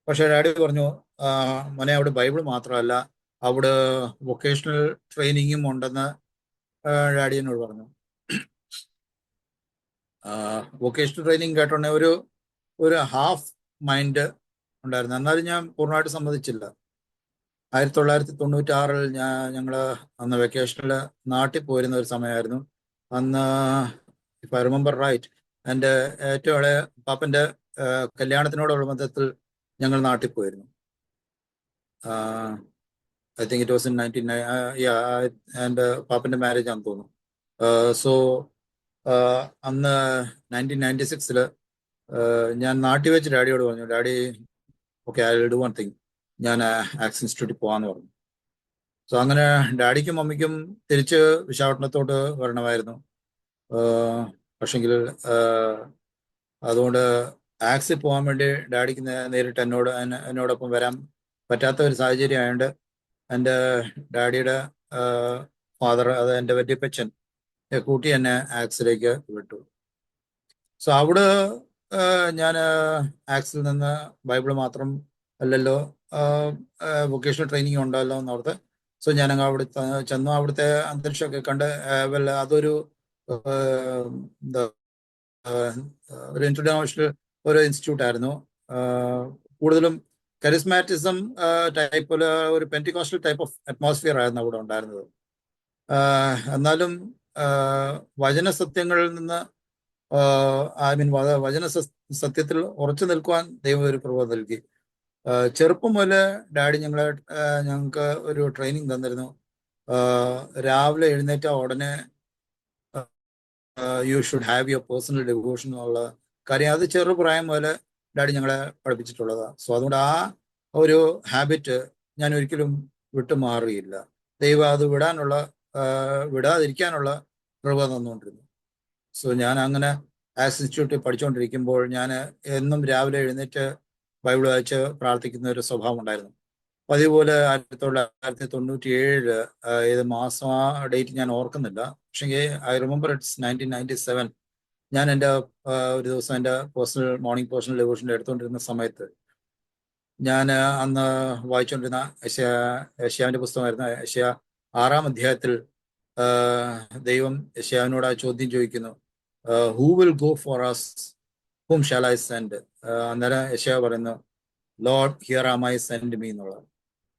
പക്ഷെ ഡാഡി പറഞ്ഞു, മോനെ അവിടെ ബൈബിൾ മാത്രമല്ല, അവിടെ വൊക്കേഷണൽ ട്രെയിനിങ്ങും ഉണ്ടെന്ന് ഡാഡി എന്നോട് പറഞ്ഞു. വൊക്കേഷണൽ ട്രെയിനിങ് കേട്ടോണ്ടേ ഒരു ഹാഫ് മൈൻഡ് ഉണ്ടായിരുന്നു. എന്നാലും ഞാൻ പൂർണ്ണമായിട്ട് സമ്മതിച്ചില്ല. 1996 ഞങ്ങൾ അന്ന് വെക്കേഷനിൽ നാട്ടിൽ പോയിരുന്ന ഒരു സമയമായിരുന്നു. അന്ന് ഇഫ് ഐ റിമെമ്പർ റൈറ്റ്, എൻ്റെ ഏറ്റവും ഇളയ പാപ്പൻ്റെ കല്യാണത്തിനോടുള്ള ബന്ധത്തിൽ ഞങ്ങൾ നാട്ടിൽ പോയിരുന്നു. I think it was in 19 എൻ്റെ പാപ്പൻ്റെ മാരേജ് ആണെന്ന് തോന്നുന്നു. സോ അന്ന് 1996 ഞാൻ നാട്ടിൽ വെച്ച് ഡാഡിയോട് പറഞ്ഞു, daddy okay I will do one thing, ഞാൻ ആക്സ് ഇൻസ്റ്റിറ്റ്യൂട്ടിൽ പോകാമെന്ന് പറഞ്ഞു. സോ അങ്ങനെ ഡാഡിക്കും മമ്മിക്കും തിരിച്ച് വിശാഖപട്ടണത്തോട്ട് വരണമായിരുന്നു. പക്ഷെങ്കിൽ അതുകൊണ്ട് ആക്സിൽ പോകാൻ വേണ്ടി ഡാഡിക്ക് നേരിട്ട് എന്നോടൊപ്പം വരാൻ പറ്റാത്ത ഒരു സാഹചര്യം ആയതുകൊണ്ട് എൻ്റെ ഡാഡിയുടെ ഫാദർ, അത് എൻ്റെ വല്യപ്പച്ചൻ കൂട്ടി എന്നെ ആക്സിലേക്ക് വിട്ടു. സോ അവിടെ ഞാൻ ആക്സിൽ നിന്ന് ബൈബിൾ മാത്രം അല്ലല്ലോ, വൊക്കേഷണൽ ട്രെയിനിങ് ഉണ്ടല്ലോ എന്നോർത്ത്. സോ ഞാനങ്ങ് അവിടെ ചെന്നു. അവിടുത്തെ അന്തരീക്ഷമൊക്കെ കണ്ട് അതൊരു ഒരു ഇന്റർനാഷണൽ ഒരു ഇൻസ്റ്റിറ്റ്യൂട്ട് ആയിരുന്നു. കൂടുതലും കരിസ്മാറ്റിസം ടൈപ്പ്, ഒരു പെന്റിക്കോസ്റ്റൽ ടൈപ്പ് ഓഫ് അറ്റ്മോസ്ഫിയർ ആയിരുന്നു അവിടെ ഉണ്ടായിരുന്നത്. എന്നാലും വചന സത്യങ്ങളിൽ നിന്ന് വചന സത്യത്തിൽ ഉറച്ചു നിൽക്കുവാൻ ദൈവം ഒരു കൃപ നൽകി. ചെറുപ്പം മുതൽ ഡാഡി ഞങ്ങൾക്ക് ഒരു ട്രെയിനിങ് തന്നിരുന്നു. രാവിലെ എഴുന്നേറ്റ ഉടനെ you should have your personal devotion എന്നുള്ള കാര്യം അത് ചെറുപ്രായം മുതൽ ഡാഡി ഞങ്ങളെ പഠിപ്പിച്ചിട്ടുള്ളതാണ്. സോ അതുകൊണ്ട് ആ ഒരു ഹാബിറ്റ് ഞാൻ ഒരിക്കലും വിട്ടുമാറിയില്ല. ദൈവം അത് വിടാതിരിക്കാനുള്ള കൃപ തന്നുകൊണ്ടിരുന്നു. സോ ഞാൻ അങ്ങനെ ആസ് ഇൻസ്റ്റിറ്റ്യൂട്ടിൽ പഠിച്ചുകൊണ്ടിരിക്കുമ്പോൾ ഞാൻ എന്നും രാവിലെ എഴുന്നേറ്റ് ബൈബിൾ വായിച്ച് പ്രാർത്ഥിക്കുന്ന ഒരു സ്വഭാവം ഉണ്ടായിരുന്നു. അതേപോലെ 1997 ഏത് മാസം ആ ഡേറ്റ് ഞാൻ ഓർക്കുന്നില്ല, പക്ഷേ ഐ റിമെമ്പർ ഇറ്റ്സ് 1997. ഞാൻ എൻ്റെ ഒരു ദിവസം എൻ്റെ മോർണിംഗ് പേഴ്സണൽ ഡെവോഷൻ്റെ എടുത്തുകൊണ്ടിരുന്ന സമയത്ത് ഞാൻ അന്ന് വായിച്ചുകൊണ്ടിരുന്ന യശയാവിൻ്റെ പുസ്തകമായിരുന്ന യശയ 6-ാം അധ്യായത്തിൽ ദൈവം യശയാവിനോട് ആ ചോദ്യം ചോദിക്കുന്നു, who will go for us, whom shall I send. അന്നേരം യശയ പറയുന്നു, Lord here am I send me എന്നുള്ളത്.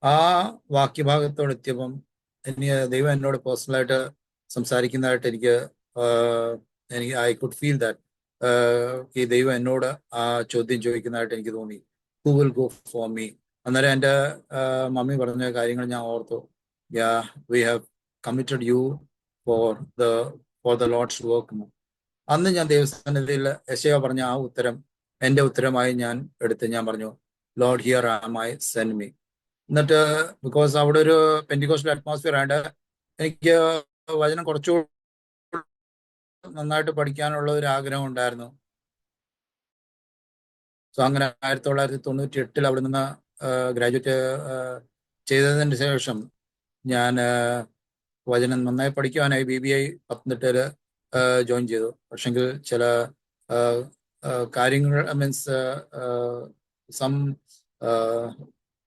ആ വാക്യഭാഗത്തോട് എത്തിയപ്പം ദൈവം എന്നോട് പേഴ്സണലായിട്ട് സംസാരിക്കുന്നതായിട്ട് എനിക്ക് ഐ കുഡ് ഫീൽ ദാറ്റ് ഈ ദൈവം എന്നോട് ആ ചോദ്യം ചോദിക്കുന്നതായിട്ട് എനിക്ക് തോന്നി, who will go for me. അന്നേരം എൻ്റെ മമ്മി പറഞ്ഞ കാര്യങ്ങൾ ഞാൻ ഓർത്തു. We have committed you for the Lord's work. അന്ന് ഞാൻ ദൈവസന്നിധിയിൽ യെശയ്യാ പറഞ്ഞ ആ ഉത്തരം എൻ്റെ ഉത്തരമായി ഞാൻ പറഞ്ഞു, Lord here am I send me. എന്നിട്ട് ബിക്കോസ് അവിടെ ഒരു പെന്റിക്കോസ്റ്റൽ അറ്റ്മോസ്ഫിയർ ആയിട്ട് എനിക്ക് വചനം കുറച്ചുകൂടി നന്നായിട്ട് പഠിക്കാനുള്ള ഒരു ആഗ്രഹം ഉണ്ടായിരുന്നു. സോ അങ്ങനെ 1998 അവിടെ നിന്ന് ഗ്രാജുവേറ്റ് ചെയ്തതിന് ശേഷം ഞാൻ വചനം നന്നായി പഠിക്കുവാനായി BBI പത്തനംതിട്ടയിൽ ജോയിൻ ചെയ്തു. പക്ഷെങ്കിൽ ചില കാര്യങ്ങൾ മീൻസ്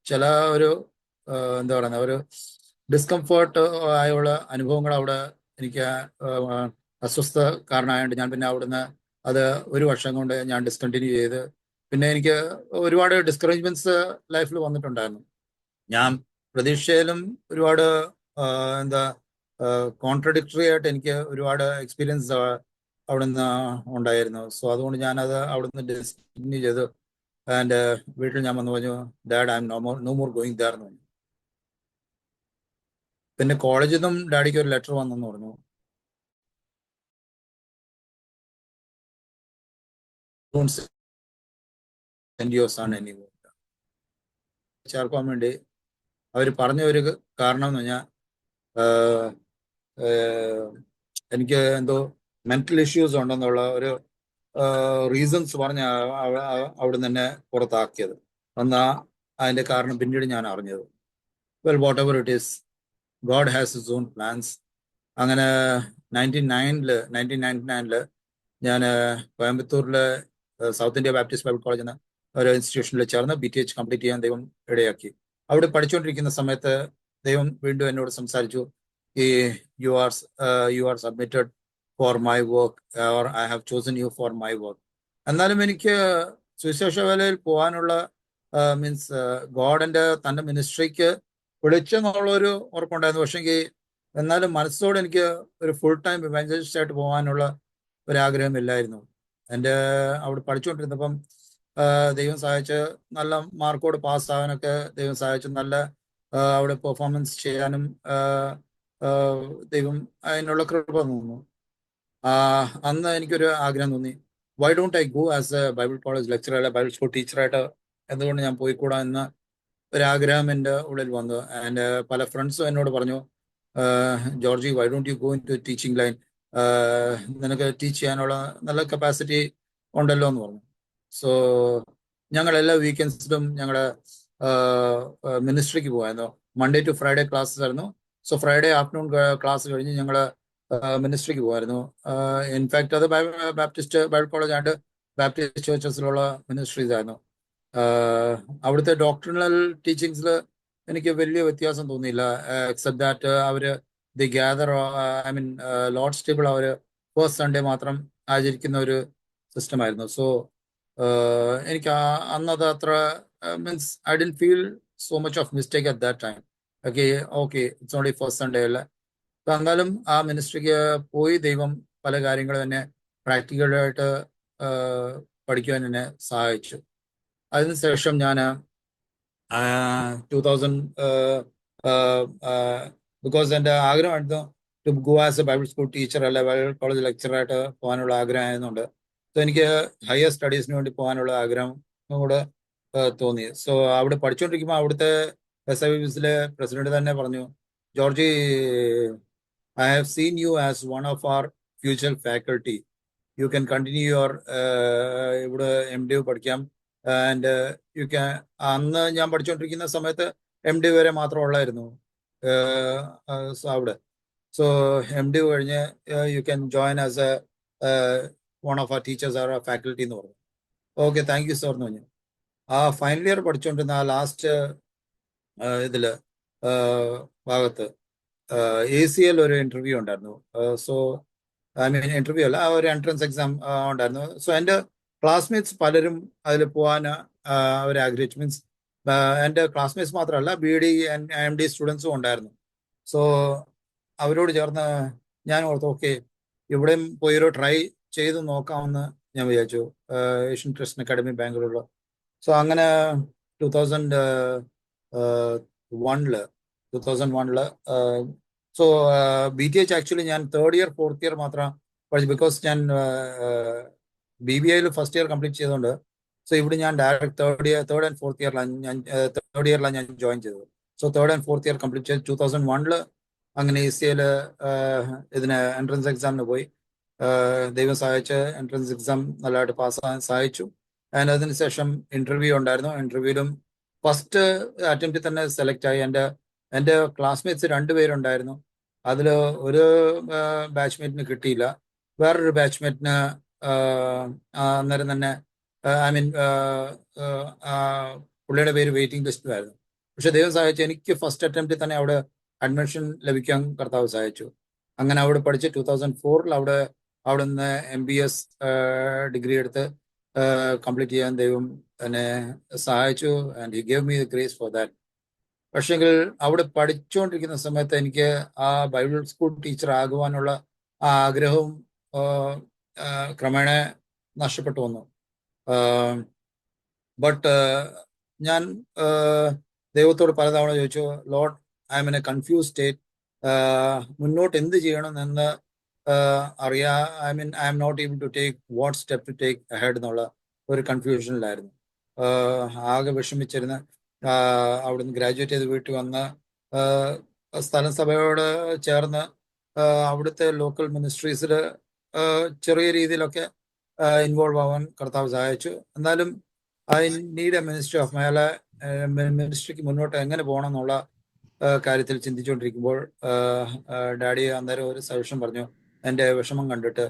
ചില ഒരു എന്താ പറയുന്ന ഒരു ഡിസ്കംഫേർട്ട് ആയുള്ള അനുഭവങ്ങൾ അവിടെ എനിക്ക് അസ്വസ്ഥ കാരണമായതുകൊണ്ട് ഞാൻ പിന്നെ അവിടുന്ന് അത് ഒരു വർഷം കൊണ്ട് ഞാൻ ഡിസ്കണ്ടിന്യൂ ചെയ്ത്. പിന്നെ എനിക്ക് ഒരുപാട് ഡിസ്കറേജ്മെന്റ്സ് ലൈഫിൽ വന്നിട്ടുണ്ടായിരുന്നു. ഞാൻ പ്രതീക്ഷയിലും ഒരുപാട് എന്താ കോൺട്രഡിക്ടറി ആയിട്ട് എനിക്ക് ഒരുപാട് എക്സ്പീരിയൻസ് അവിടുന്ന് ഉണ്ടായിരുന്നു. സോ അതുകൊണ്ട് ഞാനത് അവിടുന്ന് ഡിസ്കണ്ടിന്യൂ ചെയ്തു. ആൻഡ് വീട്ടിൽ ഞാൻ വന്ന് പറഞ്ഞു, dad I am no more going there എന്ന് പറഞ്ഞു. പിന്നെ കോളേജിൽ നിന്നും ഡാഡിക്ക് ഒരു ലെറ്റർ വന്നെന്ന് പറഞ്ഞു, ചേർക്കാൻ വേണ്ടി അവർ പറഞ്ഞ ഒരു കാരണം എന്ന് പറഞ്ഞാൽ എനിക്ക് എന്തോ മെന്റൽ ഇഷ്യൂസ് ഉണ്ടെന്നുള്ള ഒരു റീസൺസ് പറഞ്ഞ അവിടെ നിന്ന് തന്നെ പുറത്താക്കിയത്. എന്നാ അതിന്റെ കാരണം പിന്നീട് ഞാൻ അറിഞ്ഞത്. Well whatever it is, God has his own plans. അങ്ങനെ 1999 ഞാൻ കോയമ്പത്തൂരിലെ South India Baptist Bible College എന്ന ഒരു ഇൻസ്റ്റിറ്റ്യൂഷനിൽ ചേർന്ന് BTH കംപ്ലീറ്റ് ചെയ്യാൻ ദൈവം ഇടയാക്കി. അവിടെ പഠിച്ചുകൊണ്ടിരിക്കുന്ന സമയത്ത് ദൈവം വീണ്ടും എന്നോട് സംസാരിച്ചു, you are submitted for my work, or I have chosen you for my work. എന്നാലും എനിക്ക് സുവിശേഷ വേലയിൽ പോകാനുള്ള മീൻസ് ഗോഡിന്റെ തന്റെ മിനിസ്ട്രിക്ക് വിളിച്ചെന്നുള്ളൊരു ഉറപ്പുണ്ടായിരുന്നു. പക്ഷെങ്കിൽ എന്നാലും മനസ്സോടെ എനിക്ക് ഒരു ഫുൾ ടൈം ഇവാഞ്ചലിസ്റ്റ് ആയിട്ട് പോകാനുള്ള ഒരാഗ്രഹമില്ലായിരുന്നു. എൻ്റെ അവിടെ പഠിച്ചുകൊണ്ടിരുന്നപ്പം ദൈവം സഹായിച്ച് നല്ല മാർക്കോട് പാസ്സാകാനൊക്കെ ദൈവം സഹായിച്ചു. നല്ല അവിടെ പെർഫോമൻസ് ചെയ്യാനും ദൈവം അതിനുള്ള കൃപ തോന്നുന്നു. അന്ന് എനിക്കൊരു ആഗ്രഹം തോന്നി, why don't I go as a Bible college lecturer അല്ലെ ബൈബിൾ സ്കൂൾ ടീച്ചറായിട്ട് എന്തുകൊണ്ട് ഞാൻ പോയിക്കൂടാ എന്ന ഒരാഗ്രഹം എൻ്റെ ഉള്ളിൽ വന്നു. ആൻഡ് പല ഫ്രണ്ട്സും എന്നോട് പറഞ്ഞു, Georgie why don't you go in to teaching line, നിനക്ക് ടീച്ച് ചെയ്യാനുള്ള നല്ല കപ്പാസിറ്റി ഉണ്ടല്ലോ എന്ന് പറഞ്ഞു. സോ ഞങ്ങൾ എല്ലാ വീക്കെൻഡ്സിലും ഞങ്ങളുടെ മിനിസ്ട്രിക്ക് പോയായിരുന്നു. മൺഡേ ടു ഫ്രൈഡേ ക്ലാസ്സസ് ആയിരുന്നു. സോ ഫ്രൈഡേ ആഫ്റ്റർനൂൺ ക്ലാസ് കഴിഞ്ഞ് ഞങ്ങൾ മിനിസ്ട്രിക്ക് പോകുമായിരുന്നു. ഇൻഫാക്ട് അത് ബാപ്റ്റിസ്റ്റ് ബൈബിൾ കോളേജ് ആയിട്ട് ബാപ്റ്റിസ്റ്റ് ചേർച്ചസിലുള്ള മിനിസ്ട്രീസ് ആയിരുന്നു. അവിടുത്തെ ഡോക്ടറിനൽ ടീച്ചിങ്സിൽ എനിക്ക് വലിയ വ്യത്യാസം തോന്നിയില്ല, എക്സെപ്റ്റ് ദാറ്റ് അവര് the gather I mean Lord's table അവർ ഫസ്റ്റ് സൺഡേ മാത്രം ആചരിക്കുന്ന ഒരു സിസ്റ്റം ആയിരുന്നു. സോ എനിക്ക് അന്നത് അത്ര means I didn't feel so much of mistake at that time. Okay it's only first Sunday അല്ലേ. എന്നാലും ആ മിനിസ്ട്രിക്ക് പോയി ദൈവം പല കാര്യങ്ങളും എന്നെ പ്രാക്ടിക്കലായിട്ട് പഠിക്കുവാൻ എന്നെ സഹായിച്ചു. അതിനുശേഷം ഞാൻ 2000 ബിക്കോസ് എൻ്റെ ആഗ്രഹമായിരുന്നു to go as a Bible school teacher അല്ല ബൈബിൾ കോളേജ് ലെക്ചറായിട്ട് പോകാനുള്ള ആഗ്രഹം ആയതുകൊണ്ട് സോ എനിക്ക് ഹയർ സ്റ്റഡീസിന് വേണ്ടി പോകാനുള്ള ആഗ്രഹം കൂടെ തോന്നി. സോ അവിടെ പഠിച്ചുകൊണ്ടിരിക്കുമ്പോൾ അവിടുത്തെ SIBSലെ പ്രസിഡന്റ് തന്നെ പറഞ്ഞു, Georgy, I have seen you as one of our future faculty. You can continue your ഇവിടെ MDiv പഠിക്കാം ആൻഡ് യു ക്യാൻ. അന്ന് ഞാൻ പഠിച്ചുകൊണ്ടിരിക്കുന്ന സമയത്ത് MDiv വരെ മാത്രം ഉള്ളായിരുന്നു അവിടെ. സോ MDiv കഴിഞ്ഞ് you can join as a one of our teachers or faculty എന്ന് പറഞ്ഞു. ഓക്കെ, താങ്ക് യു സാർ എന്ന് പറഞ്ഞു. ആ ഫൈനൽ ഇയർ പഠിച്ചുകൊണ്ടിരുന്ന ആ ലാസ്റ്റ് ഇതില് ഭാഗത്ത് ACL ഒരു ഇന്റർവ്യൂ ഉണ്ടായിരുന്നു. സോ ഐ മീൻ ഇന്റർവ്യൂ അല്ല, ഒരു എൻട്രൻസ് എക്സാം ഉണ്ടായിരുന്നു. സോ എൻ്റെ ക്ലാസ്മേറ്റ്സ് പലരും അതിൽ പോകാൻ അവർ ആഗ്രഹിച്ചു. മീൻസ് എൻ്റെ ക്ലാസ്മേറ്റ്സ് മാത്രമല്ല, BD MD സ്റ്റുഡൻസും ഉണ്ടായിരുന്നു. സോ അവരോട് ചേർന്ന് ഞാൻ ഓർത്തു, ഓക്കെ ഇവിടെയും പോയി ഒരു ട്രൈ ചെയ്ത് നോക്കാമെന്ന് ഞാൻ വിചാരിച്ചു. ഏഷ്യൻ ട്രസ്റ്റ് അക്കാഡമി ബാംഗ്ലൂരിൽ. സോ അങ്ങനെ 2001 സോ BTH ആക്ച്വലി ഞാൻ തേർഡ് ഇയർ ഫോർത്ത് ഇയർ മാത്രം പഠിച്ചു. ബിക്കോസ് ഞാൻ BBAയിൽ ഫസ്റ്റ് ഇയർ കംപ്ലീറ്റ് ചെയ്തുകൊണ്ട് സോ ഇവിടെ ഞാൻ ഡയറക്റ്റ് തേർഡ് ആൻഡ് ഫോർത്ത് ഇയറിലാണ് ഞാൻ ജോയിൻ ചെയ്തത്. So third and fourth year complete ചെയ്ത് 2001 അങ്ങനെ ACL ഇതിന് എൻട്രൻസ് എക്സാമിന് പോയി. ദൈവം സഹായിച്ച് എൻട്രൻസ് എക്സാം നല്ലതായിട്ട് പാസ്സാകാൻ സഹായിച്ചു. ആൻഡ് അതിനുശേഷം ഇന്റർവ്യൂ ഉണ്ടായിരുന്നു. ഇന്റർവ്യൂവിലും ഫസ്റ്റ് അറ്റംപ്റ്റിൽ തന്നെ സെലക്ട് ആയി. എൻ്റെ ക്ലാസ്മേറ്റ്സ് 2 പേരുണ്ടായിരുന്നു. അതിൽ ഒരു ബാച്ച്മേറ്റിന് കിട്ടിയില്ല. വേറൊരു ബാച്ച്മേറ്റിന് അന്നേരം തന്നെ ഐ മീൻ പുള്ളിയുടെ പേര് വെയിറ്റിംഗ് ലിസ്റ്റിലായിരുന്നു. പക്ഷെ ദൈവം സഹായിച്ചു എനിക്ക് ഫസ്റ്റ് അറ്റംപ്റ്റിൽ തന്നെ അവിടെ അഡ്മിഷൻ ലഭിക്കാൻ കർത്താവ് സഹായിച്ചു. അങ്ങനെ അവിടെ പഠിച്ച് 2004 അവിടെ നിന്ന് MBS ഡിഗ്രി എടുത്ത് കംപ്ലീറ്റ് ചെയ്യാൻ ദൈവം എന്നെ സഹായിച്ചു. And he gave me the grace for that. പക്ഷെങ്കിൽ അവിടെ പഠിച്ചുകൊണ്ടിരിക്കുന്ന സമയത്ത് എനിക്ക് ആ ബൈബിൾ സ്കൂൾ ടീച്ചർ ആകുവാനുള്ള ആ ആഗ്രഹവും ക്രമേണ നഷ്ടപ്പെട്ടു വന്നു. ബട്ട് ഞാൻ ദൈവത്തോട് പലതവണ ചോദിച്ചു, Lord, I am in a confuse state. മുന്നോട്ട് എന്ത് ചെയ്യണമെന്ന് I am not able to take what step to take ahead എന്നുള്ള ഒരു കൺഫ്യൂഷനിലായിരുന്നു. ആകെ വിഷമിച്ചിരുന്ന് അവിടുന്ന് ഗ്രാജുവേറ്റ് ചെയ്ത് വീട്ടിൽ വന്ന് സ്ഥലം സഭയോട് ചേർന്ന് അവിടുത്തെ ലോക്കൽ മിനിസ്ട്രീസിൽ ചെറിയ രീതിയിലൊക്കെ ഇൻവോൾവ് ആവാൻ കർത്താവ് സഹായിച്ചു. എന്നാലും I need a ministry of മിനിസ്ട്രിക്ക് മുന്നോട്ട് എങ്ങനെ പോകണം എന്നുള്ള കാര്യത്തിൽ ചിന്തിച്ചുകൊണ്ടിരിക്കുമ്പോൾ ഡാഡി അന്നേരം ഒരു സജഷൻ പറഞ്ഞു. എൻ്റെ വിഷമം കണ്ടിട്ട്,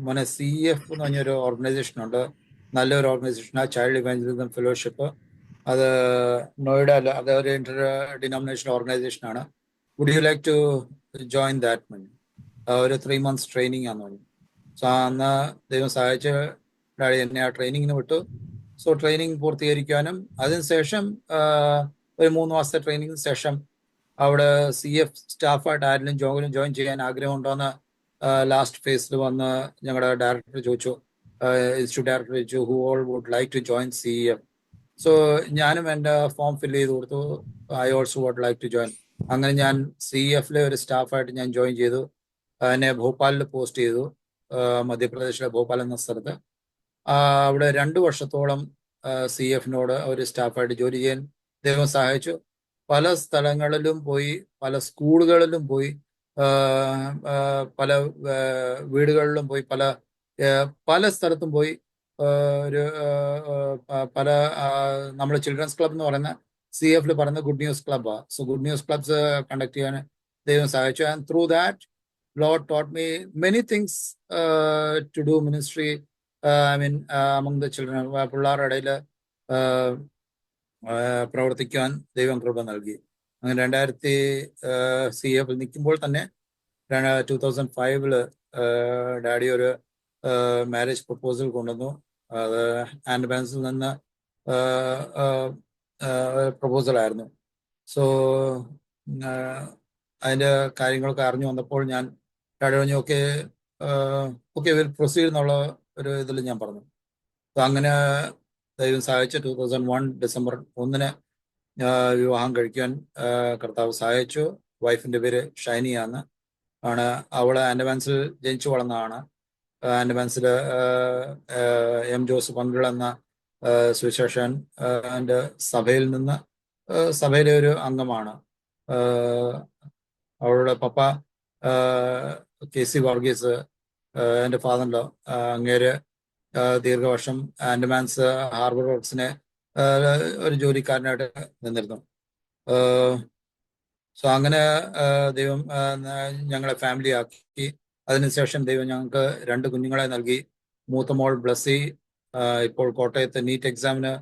മോനെ, CF എന്ന് പറഞ്ഞൊരു ഓർഗനൈസേഷൻ ഉണ്ട്, നല്ലൊരു ഓർഗനൈസേഷനാണ്, ചൈൽഡ് ഇവാഞ്ചലിസം ഫെലോഷിപ്പ്. അത് നോയിഡയിൽ, അത് ഒരു ഇന്റർ ഡിനോമിനേഷൻ ഓർഗനൈസേഷനാണ്. Would you like to join that? ഒരു 3 months ട്രെയിനിങ് ആണെന്ന് പറഞ്ഞു. സോ അന്ന് ദൈവം സഹായിച്ച് ഡാഡി എന്നെ ആ ട്രെയിനിങ്ങിന് വിട്ടു. സോ ട്രെയിനിങ് പൂർത്തീകരിക്കാനും അതിനുശേഷം ഒരു 3 മാസത്തെ ട്രെയിനിങ്ങിന് ശേഷം അവിടെ CF സ്റ്റാഫായിട്ട് ആരെങ്കിലും ജോയിൻ ചെയ്യാൻ ആഗ്രഹമുണ്ടോ എന്ന് ലാസ്റ്റ് ഫേസിൽ വന്ന് ഞങ്ങളുടെ ഡയറക്ടർ ചോദിച്ചു, ഇൻസ്റ്റിറ്റ്യൂട്ട് ഡയറക്ടർ ചോദിച്ചു, who all would like to join CF. So ഞാനും എൻ്റെ ഫോം ഫില്ല് ചെയ്ത് കൊടുത്തു, I also would like to join. അങ്ങനെ ഞാൻ CFലെ ഒരു സ്റ്റാഫായിട്ട് ഞാൻ ജോയിൻ ചെയ്തു. എന്നെ ഭോപ്പാലിൽ പോസ്റ്റ് ചെയ്തു, മധ്യപ്രദേശിലെ ഭോപ്പാൽ എന്ന സ്ഥലത്ത്. അവിടെ 2 വർഷത്തോളം CFനോട് ഒരു സ്റ്റാഫായിട്ട് ജോലി ചെയ്യാൻ ദൈവം സഹായിച്ചു. പല സ്ഥലങ്ങളിലും പോയി, പല സ്കൂളുകളിലും പോയി, പല വീടുകളിലും പോയി, പല സ്ഥലത്തും പോയി. ഒരു പല നമ്മൾ ചിൽഡ്രൻസ് ക്ലബ് എന്ന് പറയുന്ന CFൽ പറയുന്ന ഗുഡ് ന്യൂസ് ക്ലബ്ബാണ്. So good news clubs conduct ചെയ്യാൻ ദൈവം സഹായിച്ചു. And through that Lord taught me many things to do ministry. I mean, among the children, പിള്ളേരുടെ ഇടയിൽ പ്രവർത്തിക്കാൻ ദൈവം കൃപ നൽകി. അങ്ങനെ 2000 CFൽ നിൽക്കുമ്പോൾ തന്നെ 2005 ഡാഡി ഒരു മാരേജ് പ്രപ്പോസൽ കൊണ്ടുവന്നു. അത് ആൻഡ് ബാൻസിൽ നിന്ന് പ്രപ്പോസൽ ആയിരുന്നു. സോ അതിൻ്റെ കാര്യങ്ങളൊക്കെ അറിഞ്ഞു വന്നപ്പോൾ ഞാൻ ഡാഡി പറഞ്ഞു, ഓക്കെ വിൽ പ്രൊസീഡ് എന്നുള്ള ഒരു ഇതിൽ ഞാൻ പറഞ്ഞു. അപ്പൊ അങ്ങനെ ദൈവം സഹായിച്ച് 2001 ഡിസംബർ 1 വിവാഹം കഴിക്കാൻ കർത്താവ് സഹായിച്ചു. വൈഫിന്റെ പേര് ഷൈനിയാണ്. ആണ്. അവള് ആൻഡമാൻസിൽ ജനിച്ചു വളർന്നതാണ്. ആൻഡമാൻസിൽ എം ജോസ് പങ്കിൾ എന്ന സുവിശേഷൻ സഭയിൽ നിന്ന് സഭയിലെ ഒരു അംഗമാണ്. അവളുടെ പപ്പ KC വർഗീസ്, എൻ്റെ ഫാദറിലോ, അങ്ങേര് ദീർഘവർഷം ആൻഡമാൻസ് ഹാർബർ വർക്സിനെ ഒരു ജോലിക്കാരനായിട്ട് നിന്നിരുന്നു. സോ അങ്ങനെ ദൈവം ഞങ്ങളെ ഫാമിലി ആക്കി. അതിനുശേഷം ദൈവം ഞങ്ങൾക്ക് 2 കുഞ്ഞുങ്ങളെ നൽകി. മൂത്ത മോൾ ബ്ലസ്സി ഇപ്പോൾ കോട്ടയത്ത് നീറ്റ് എക്സാമിന്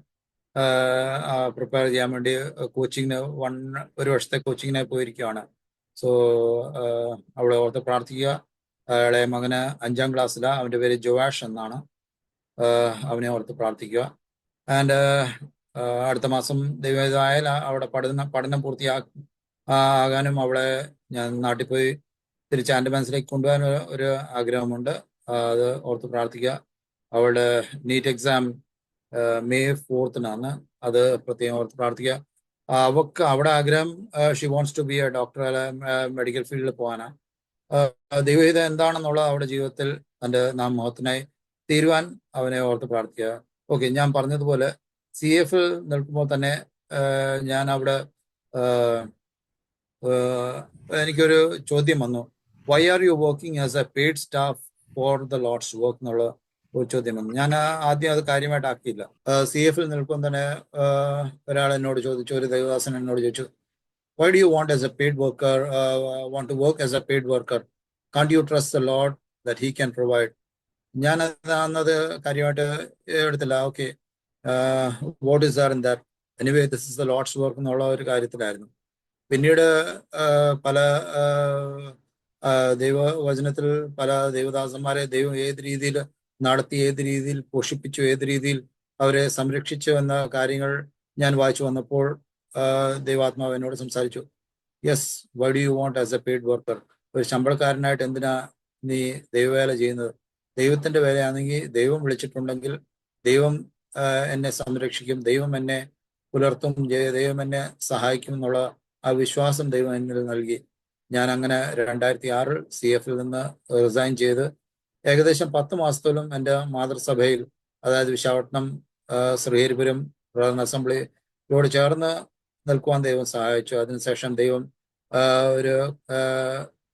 പ്രിപ്പയർ ചെയ്യാൻ വേണ്ടി കോച്ചിങ്ങിന് 1 വർഷത്തെ കോച്ചിങ്ങിനായി പോയിരിക്കുകയാണ്. സോ അവളെ ഓർത്ത് പ്രാർത്ഥിക്കുക. ഇളയ മകന് 5ാം ക്ലാസ്സിലാണ്. അവൻ്റെ പേര് ജോവാഷ് എന്നാണ്. അവനെ ഓർത്ത് പ്രാർത്ഥിക്കുക. ആൻഡ് അടുത്ത മാസം ദൈവമായാൽ അവിടെ പഠനം പൂർത്തിയാകാനും അവളെ ഞാൻ നാട്ടിൽ പോയി തിരിച്ച് ആൻഡമാൻസിലേക്ക് കൊണ്ടുപോകാൻ ഒരു ആഗ്രഹമുണ്ട്. അത് ഓർത്ത് പ്രാർത്ഥിക്കുക. അവളുടെ നീറ്റ് എക്സാം May 4th അത് പ്രത്യേകം ഓർത്ത് പ്രാർത്ഥിക്കുക. അവൾക്ക് അവിടെ ആഗ്രഹം she wants to be a doctor, medical ഫീൽഡിൽ പോകാനാണ്. ദൈവഹിത എന്താണെന്നുള്ളത് അവരുടെ ജീവിതത്തിൽ തൻ്റെ മഹത്വത്തിനായി തീരുവാൻ അവനെ ഓർത്ത് പ്രാർത്ഥിക്കുക. ഓക്കെ, ഞാൻ പറഞ്ഞതുപോലെ CF നിൽക്കുമ്പോൾ തന്നെ ഞാൻ അവിടെ എനിക്കൊരു ചോദ്യം വന്നു. Why are you working as a paid staff for the Lord's work എന്നുള്ള ഒരു ചോദ്യം വന്നു. ഞാൻ ആദ്യം അത് കാര്യമായിട്ട് ആക്കിയില്ല. CF നിൽക്കുമ്പോൾ തന്നെ ഒരാൾ എന്നോട് ചോദിച്ചു, ഒരു ദേവദാസൻ എന്നോട് ചോദിച്ചു, why do you want as a paid worker, want to work as a paid worker? Can't you trust the Lord that he can provide? ഞാൻ അന്നത് കാര്യമായിട്ട് എടുത്തില്ല. Okay, what is there in that? Anyway this is the Lord's work എന്നുള്ള ഒരു കാര്യത്തിലായിരുന്നു. പിന്നീട് പല ദൈവവചനത്തിൽ പല ദൈവദാസന്മാരെ ദൈവം ഏത് രീതിയിൽ നടത്തി, ഏത് രീതിയിൽ പോഷിപ്പിച്ചു, ഏത് രീതിയിൽ അവരെ സംരക്ഷിച്ചു എന്ന കാര്യങ്ങൾ ഞാൻ വായിച്ചു വന്നപ്പോൾ ദൈവാത്മാവ് എന്നോട് സംസാരിച്ചു. Yes, Y do you want as a paid worker? ഒരു ശമ്പളക്കാരനായിട്ട് എന്തിനാ നീ ദൈവവേല ചെയ്യുന്നത്? ദൈവത്തിന്റെ വേലയാണെങ്കിൽ, ദൈവം വിളിച്ചിട്ടുണ്ടെങ്കിൽ ദൈവം എന്നെ സംരക്ഷിക്കും, ദൈവം എന്നെ പുലർത്തും, ദൈവം എന്നെ സഹായിക്കും എന്നുള്ള ആ വിശ്വാസം ദൈവം എന്നിൽ നൽകി. ഞാൻ അങ്ങനെ 2006 CF നിന്ന് റിസൈൻ ചെയ്ത് ഏകദേശം 10 മാസത്തോളം എൻ്റെ മാതൃസഭയിൽ, അതായത് വിശാഖപട്ടണം ശ്രീഹരിപുരം പ്രധാന അസംബ്ലിയോട് ചേർന്ന് നിൽക്കുവാൻ ദൈവം സഹായിച്ചു. അതിനുശേഷം ദൈവം ഒരു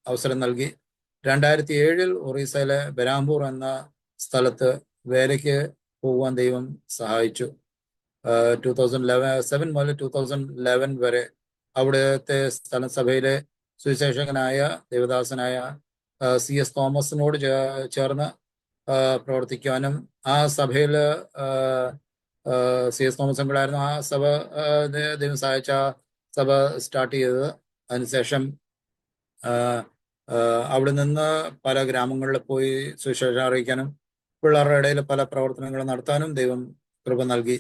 അവസരം നൽകി. 2007 ഒറീസയിലെ ബരാംപൂർ എന്ന സ്ഥലത്ത് വേലയ്ക്ക് പോകുവാൻ ദൈവം സഹായിച്ചു. 2007 മുതൽ 2011 വരെ അവിടുത്തെ സ്ഥലസഭയിലെ സുവിശേഷകനായ ദേവദാസനായ CS തോമസിനോട് ചേർന്ന് പ്രവർത്തിക്കുവാനും, ആ സഭയിൽ CS തോമസ് അങ്കിളായിരുന്നു ആ സഭ ദൈവം സഹായിച്ച സഭ സ്റ്റാർട്ട് ചെയ്തത്. അതിനുശേഷം അവിടെ നിന്ന് പല ഗ്രാമങ്ങളിൽ പോയി സുവിശേഷം അറിയിക്കാനും പിള്ളേരുടെ ഇടയിൽ പല പ്രവർത്തനങ്ങൾ നടത്താനും ദൈവം കൃപ നൽകി.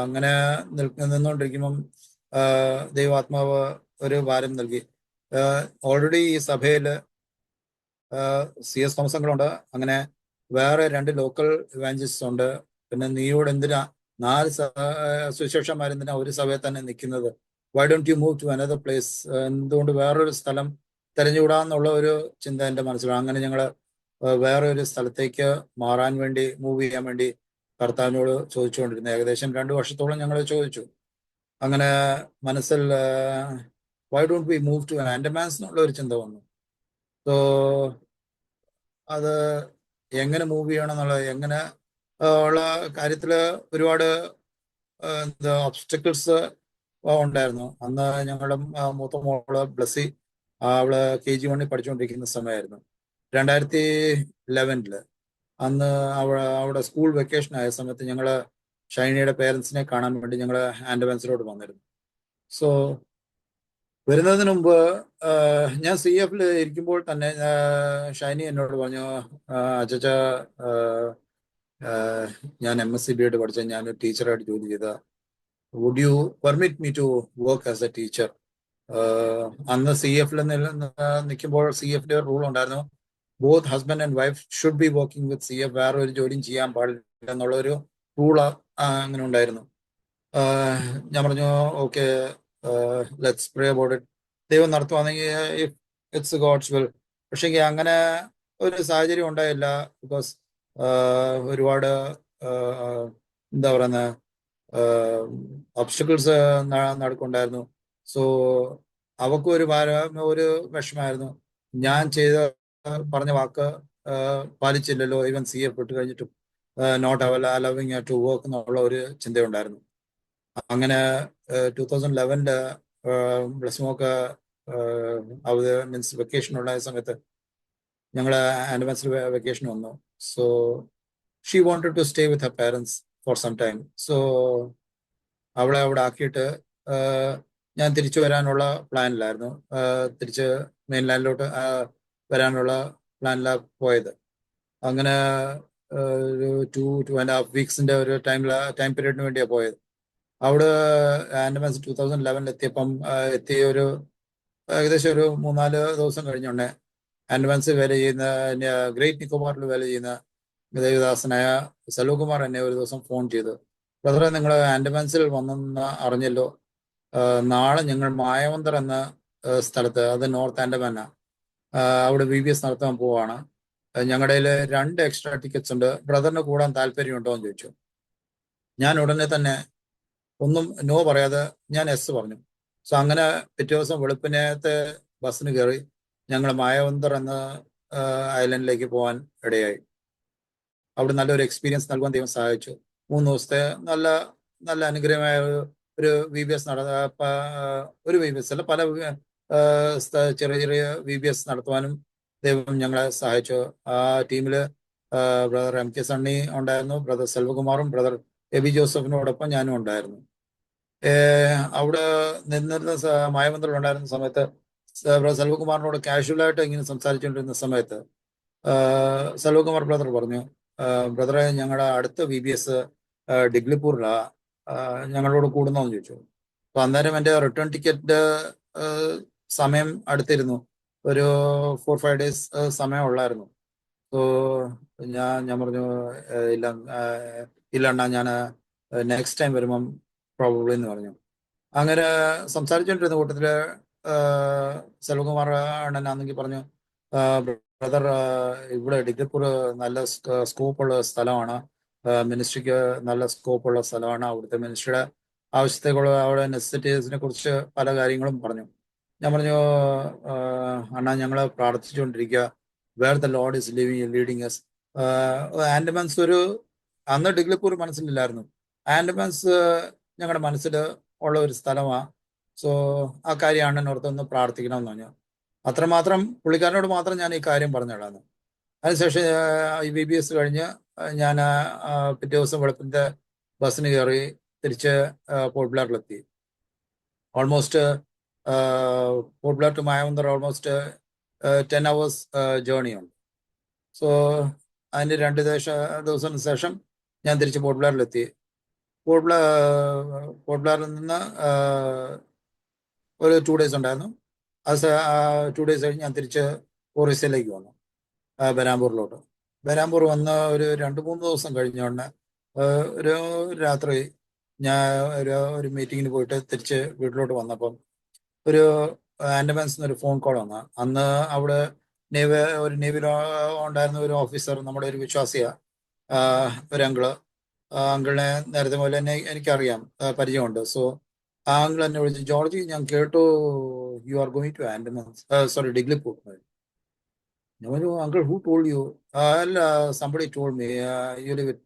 അങ്ങനെ നിന്നുകൊണ്ടിരിക്കുമ്പം ദൈവാത്മാവ് ഒരു ഭാരം നൽകി. ഓൾറെഡി ഈ സഭയിൽ CS തോമസ് അങ്കിളുണ്ട്. അങ്ങനെ വേറെ 2 ലോക്കൽ ഇവാഞ്ചലിസ്റ്റ് ഉണ്ട്. പിന്നെ നീയോട് എന്തിനാ 4 സുവിശേഷന്മാരെന്തിനാ ഒരു സഭയിൽ തന്നെ നിൽക്കുന്നത്? Why don't you move to another place? എന്തുകൊണ്ട് വേറൊരു സ്ഥലം തിരഞ്ഞുകൂടാന്നുള്ള ഒരു ചിന്ത എൻ്റെ മനസ്സിലാണ്. അങ്ങനെ ഞങ്ങൾ വേറെ ഒരു സ്ഥലത്തേക്ക് മാറാൻ വേണ്ടി, മൂവ് ചെയ്യാൻ വേണ്ടി കർത്താവിനോട് ചോദിച്ചുകൊണ്ടിരുന്നു. ഏകദേശം 2 വർഷത്തോളം ഞങ്ങൾ ചോദിച്ചു. അങ്ങനെ മനസ്സിൽ why don't we move to Andamans എന്നുള്ള ഒരു ചിന്ത വന്നു. സോ അത് എങ്ങനെ മൂവ് ചെയ്യണം എന്നുള്ളത്, എങ്ങനെ ഉള്ള കാര്യത്തിൽ ഒരുപാട് ഒബ്സ്റ്റക്കിൾസ് ഉണ്ടായിരുന്നു. അന്ന് ഞങ്ങളുടെ മൂത്ത മോള് ബ്ലസ്സി, അവള് KG 1 പഠിച്ചുകൊണ്ടിരിക്കുന്ന സമയമായിരുന്നു. 2011 അന്ന് അവിടെ സ്കൂൾ വെക്കേഷൻ ആയ സമയത്ത് ഞങ്ങൾ ഷൈനിയുടെ പേരൻസിനെ കാണാൻ വേണ്ടി ഞങ്ങൾ ആൻഡമാൻസിലോട്ട് വന്നിരുന്നു. സോ വരുന്നതിന് മുമ്പ് ഞാൻ CF ഇരിക്കുമ്പോൾ തന്നെ ഷൈനി എന്നോട് പറഞ്ഞു, അച്ചച്ച ഞാൻ MSc BEd പഠിച്ച, ഞാനൊരു ടീച്ചറായിട്ട് ജോലി ചെയ്ത, would you permit me to work as a teacher? അന്ന് CF നിൽക്കുമ്പോൾ CF റൂൾ ഉണ്ടായിരുന്നു, both husband and wife should be working with CF, വേറെ ഒരു ജോലിയും ചെയ്യാൻ പാടില്ല എന്നുള്ളൊരു റൂള് അങ്ങനെ ഉണ്ടായിരുന്നു. ഞാൻ പറഞ്ഞു okay, let's pray about it. ദൈവം നടത്തുവാണെങ്കിൽ ഇഫ് ഇറ്റ്സ് ഗോഡ്സ് വിൽ. പക്ഷേ അങ്ങനെ ഒരു സാഹചര്യം ഉണ്ടായില്ല. ബിക്കോസ് ഒരുപാട് എന്താ പറയുന്നത് ഒബ്സ്റ്റക്കിൾസ് നടക്കുന്നുണ്ടായിരുന്നു. സോ അവക്കും ഒരു വിഷമായിരുന്നു. ഞാൻ പറഞ്ഞ വാക്ക് പാലിച്ചില്ലല്ലോ, ഈവൻ സി എഫ് ഇട്ട് കഴിഞ്ഞിട്ടും നോട്ട് അലവിങ് ടു വർക്ക് എന്നുള്ള ഒരു ചിന്തയുണ്ടായിരുന്നു. അങ്ങനെ 2011 ബ്ലസ്മോക്ക് മീൻസ് വെക്കേഷൻ ഉണ്ടായ സമയത്ത് ഞങ്ങൾ ആനിവേഴ്സറി വെക്കേഷൻ വന്നു. So she wanted to stay with her parents for some time. So അവളെ അവിടെ ആക്കിയിട്ട് ഞാൻ തിരിച്ചു വരാനുള്ള പ്ലാനിലായിരുന്നു. തിരിച്ച് മെയിൻലാൻഡിലോട്ട് വരാനുള്ള പ്ലാനിലാണ് പോയത്. അങ്ങനെ ഒരു 2.5 വീക്സിന്റെ ഒരു ടൈം പീരീഡിന് വേണ്ടിയാണ് പോയത്. അവിടെ ആൻഡമാൻസ് 2011 എത്തിയപ്പം ഒരു ഏകദേശം ഒരു 3-4 ദിവസം കഴിഞ്ഞുണ്ടേ ആൻഡമാൻസ് വേല ചെയ്യുന്ന ഗ്രേറ്റ് നിക്കോബാറിൽ വേല ചെയ്യുന്ന ദേവദാസനായ സലൂകുമാർ എന്നെ ഒരു ദിവസം ഫോൺ ചെയ്തു, ബ്രദറെ നിങ്ങൾ ആൻഡമാൻസിൽ വന്നെന്ന് അറിഞ്ഞല്ലോ, നാളെ ഞങ്ങൾ മായവന്തർ എന്ന സ്ഥലത്ത്, അത് നോർത്ത് ആൻഡമാനാ, അവിടെ VBS നടത്താൻ പോവാണ്. ഞങ്ങളുടെ കയ്യിൽ 2 എക്സ്ട്രാ ടിക്കറ്റ്സ് ഉണ്ട്, ബ്രദറിന് കൂടാൻ താല്പര്യമുണ്ടോ എന്ന് ചോദിച്ചു. ഞാൻ ഉടനെ തന്നെ ഒന്നും നോ പറയാതെ ഞാൻ എസ് പറഞ്ഞു. സോ അങ്ങനെ പിറ്റേ ദിവസം വെളുപ്പിനത്തെ ബസ്സിന് കയറി ഞങ്ങൾ മായവന്തർ എന്ന ഐലൻഡിലേക്ക് പോകാൻ ഇടയായി. അവിടെ നല്ലൊരു എക്സ്പീരിയൻസ് നൽകാൻ ദൈവം സഹായിച്ചു. 3 ദിവസത്തെ നല്ല അനുഗ്രഹമായ ഒരു VBS ഒരു VBS അല്ല, പല ചെറിയ VBS നടത്തുവാനും ദൈവം ഞങ്ങളെ സഹായിച്ചു. ആ ടീമിൽ ബ്രദർ MK സണ്ണി ഉണ്ടായിരുന്നു, ബ്രദർ സെൽവകുമാറും ബ്രദർ എബി ജോസഫിനോടൊപ്പം ഞാനും ഉണ്ടായിരുന്നു. അവിടെ നിന്നിരുന്ന മായമന്ത്രം ഉണ്ടായിരുന്ന സമയത്ത് ബ്രദർ സെൽവകുമാറിനോട് കാഷ്വലായിട്ട് ഇങ്ങനെ സംസാരിച്ചുകൊണ്ടിരുന്ന സമയത്ത് സെൽവകുമാർ ബ്രദർ പറഞ്ഞു, ബ്രദറെ ഞങ്ങളുടെ അടുത്ത VBS ഡിഗ്ലിപ്പൂരിലാണ്, ഞങ്ങളോട് കൂടുന്നോന്ന് ചോദിച്ചു. അപ്പൊ അന്നേരം എൻ്റെ റിട്ടേൺ ടിക്കറ്റ് സമയം അടുത്തിരുന്നു, ഒരു 4-5 ഡേയ്സ് സമയം ഉള്ളായിരുന്നു. സോ ഞാൻ പറഞ്ഞു ഇല്ല അണ്ണാ, ഞാൻ നെക്സ്റ്റ് ടൈം വരുമ്പം പ്രോബബ്ലി എന്ന് പറഞ്ഞു. അങ്ങനെ സംസാരിച്ചുകൊണ്ടിരുന്ന കൂട്ടത്തില് സെൽവകുമാർ അണ്ണനാണെങ്കിൽ പറഞ്ഞു, ബ്രദർ ഇവിടെ ഡിഗ്രിപ്പൂർ നല്ല സ്കോപ്പുള്ള സ്ഥലമാണ്, മിനിസ്ട്രിക്ക് നല്ല സ്കോപ്പുള്ള സ്ഥലമാണ്, അവിടുത്തെ മിനിസ്ട്രിയുടെ ആവശ്യത്തേക്കുള്ള അവിടെ നെസസിറ്റീസിനെ കുറിച്ച് പല കാര്യങ്ങളും പറഞ്ഞു. ഞാൻ പറഞ്ഞു, അണ്ണാ ഞങ്ങൾ പ്രാർത്ഥിച്ചുകൊണ്ടിരിക്കുക, where the Lord is leading us. Andamans അന്ന് ഡിഗ്ലിപ്പൂർ മനസ്സിലില്ലായിരുന്നു, ആൻഡമാൻസ് ഞങ്ങളുടെ മനസ്സിൽ ഉള്ള ഒരു സ്ഥലമാണ്. സോ ആ കാര്യം അണ്ണനോർത്തൊന്ന് പ്രാർത്ഥിക്കണമെന്ന് പറഞ്ഞു. അത്രമാത്രം പുള്ളിക്കാരനോട് മാത്രം ഞാൻ ഈ കാര്യം പറഞ്ഞിടാന്ന്. അതിനുശേഷം ഈ VBS കഴിഞ്ഞ് ഞാൻ പിറ്റേ ദിവസം വെളുപ്പിൻ്റെ ബസ്സിന് കയറി തിരിച്ച് പോർട്ട് ബ്ലെയറിലെത്തി. Almost Port Blair to Mayabunder almost 10 hours journey ഉണ്ട്. സോ അതിന് 2 ദിവസത്തിന് ശേഷം ഞാൻ തിരിച്ച് പോർട്ട് ബ്ലെയറിലെത്തി. പോർട്ട് ബ്ലെയറിൽ നിന്ന് ഒരു 2 days ഉണ്ടായിരുന്നു. 2 days കഴിഞ്ഞ് ഞാൻ തിരിച്ച് ഒറീസയിലേക്ക് വന്നു, ബരാമ്പൂരിലോട്ട്. ബരാമ്പൂർ വന്ന് ഒരു 2-3 ദിവസം കഴിഞ്ഞോണ്ട് ഒരു രാത്രി ഞാൻ ഒരു മീറ്റിങ്ങിന് പോയിട്ട് തിരിച്ച് വീട്ടിലോട്ട് വന്നപ്പം ഒരു ആൻഡമാൻസിൽ ഒരു ഫോൺ കോൾ വന്നു. അന്ന് അവിടെ നേവിയിൽ ഉണ്ടായിരുന്ന ഒരു ഓഫീസർ, നമ്മുടെ ഒരു വിശ്വാസിയ ഒരു അങ്കിളിനെ നേരത്തെ പോലെ തന്നെ എനിക്കറിയാം, പരിചയമുണ്ട്. സോ ആ അങ്കിൾ എന്നെ വിളിച്ച്, ജോർജ് ഞാൻ കേട്ടു you are going to Andamans Diglipur. ഞാൻ പറഞ്ഞു, അങ്കിൾ ഹൂ ടോൾഡ് യു? അല്ല, somebody told me you leave it,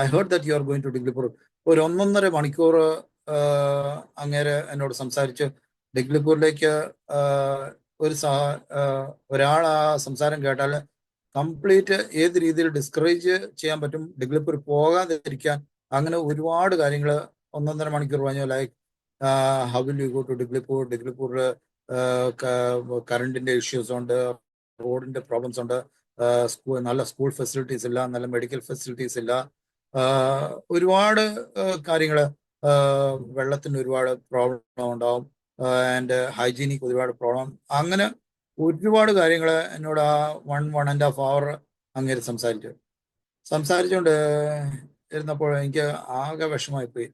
I heard that you are going to Diglipur. ഒരു 1.5 മണിക്കൂർ അങ്ങേരെ എന്നോട് സംസാരിച്ച് ഡിഗ്ലിപ്പൂരിലേക്ക് ഒരാൾ ആ സംസാരം കേട്ടാൽ കംപ്ലീറ്റ് ഏത് രീതിയിൽ ഡിസ്കറേജ് ചെയ്യാൻ പറ്റും, ഡിഗ്ലിപ്പൂർ പോകാതിരിക്കാൻ, അങ്ങനെ ഒരുപാട് കാര്യങ്ങൾ 1.5 മണിക്കൂർ പറഞ്ഞു. Like how will you go to ഡിഗ്ലിപ്പൂരിൽ കറണ്ടിന്റെ ഇഷ്യൂസ് ഉണ്ട്, റോഡിന്റെ പ്രോബ്ലംസ് ഉണ്ട്, നല്ല സ്കൂൾ ഫെസിലിറ്റീസ് ഇല്ല, നല്ല മെഡിക്കൽ ഫെസിലിറ്റീസ് ഇല്ല, ഒരുപാട് കാര്യങ്ങൾ, വെള്ളത്തിന് ഒരുപാട് പ്രോബ്ലം ഉണ്ടാവും, ആൻഡ് ഹൈജീനിക് ഒരുപാട് പ്രോബ്ലം, അങ്ങനെ ഒരുപാട് കാര്യങ്ങൾ എന്നോട് ആ 1.5 hour അങ്ങേര് സംസാരിച്ചുകൊണ്ട് ഇരുന്നപ്പോൾ എനിക്ക് ആകെ വിഷമമായിപ്പോയി.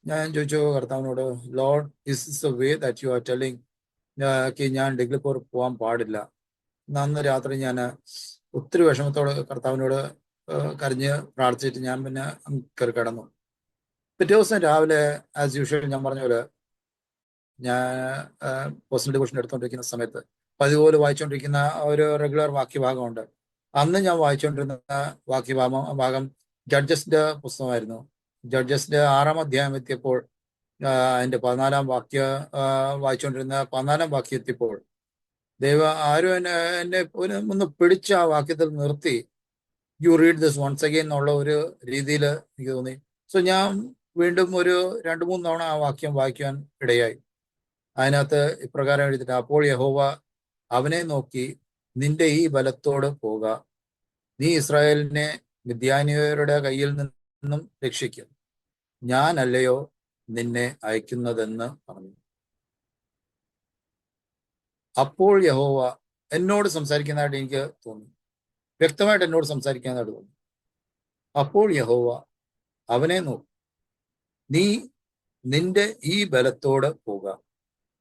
ഞാൻ ചോദിച്ചു കർത്താവിനോട്, Lord, this is the way that you R telling ഞാൻ ഡിഗ്ലിപ്പൂർ പോകാൻ പാടില്ല. അന്ന് രാത്രി ഞാൻ ഒത്തിരി വിഷമത്തോടെ കർത്താവിനോട് കരഞ്ഞ് പ്രാർത്ഥിച്ചിട്ട് ഞാൻ പിന്നെ കയറി കിടന്നു. പിറ്റേ ദിവസം രാവിലെ ആസ് യൂഷ്വൽ ഞാൻ പറഞ്ഞ പോലെ ഞാൻ പേഴ്സണൽ ഡിവോഷൻ എടുത്തുകൊണ്ടിരിക്കുന്ന സമയത്ത് പതിപോലെ വായിച്ചുകൊണ്ടിരിക്കുന്ന ഒരു റെഗുലർ വാക്യഭാഗമുണ്ട്. അന്ന് ഞാൻ വായിച്ചുകൊണ്ടിരുന്ന ഭാഗം ജഡ്ജസിന്റെ പുസ്തകമായിരുന്നു. ജഡ്ജസിന്റെ 6-ാം അധ്യായം എത്തിയപ്പോൾ അതിന്റെ 14-ാം വായിച്ചുകൊണ്ടിരുന്ന 14-ാം വാക്യം എത്തിയപ്പോൾ ആരും എന്നെ ഒന്ന് പിടിച്ച് ആ വാക്യത്തിൽ നിർത്തി, you read this once again എന്നുള്ള ഒരു രീതിയിൽ എനിക്ക് തോന്നി. സോ ഞാൻ വീണ്ടും ഒരു 2-3 തവണ ആ വാക്യം വായിക്കാൻ ഇടയായി. അതിനകത്ത് ഇപ്രകാരം എഴുതിയിട്ട്, അപ്പോൾ യഹോവ അവനെ നോക്കി, നിന്റെ ഈ ബലത്തോട് പോക, നീ ഇസ്രായേലിനെ മിദ്യാനിയരുടെ കയ്യിൽ നിന്നും രക്ഷിക്കും, ഞാനല്ലയോ നിന്നെ അയക്കുന്നതെന്ന് പറഞ്ഞു. അപ്പോൾ യഹോവ എന്നോട് സംസാരിക്കുന്നതായിട്ട് എനിക്ക് തോന്നി, വ്യക്തമായിട്ട് എന്നോട് സംസാരിക്കുന്നതായിട്ട് തോന്നി. അപ്പോൾ യഹോവ അവനെ നോക്കി, നീ നിന്റെ ഈ ബലത്തോട് പോക,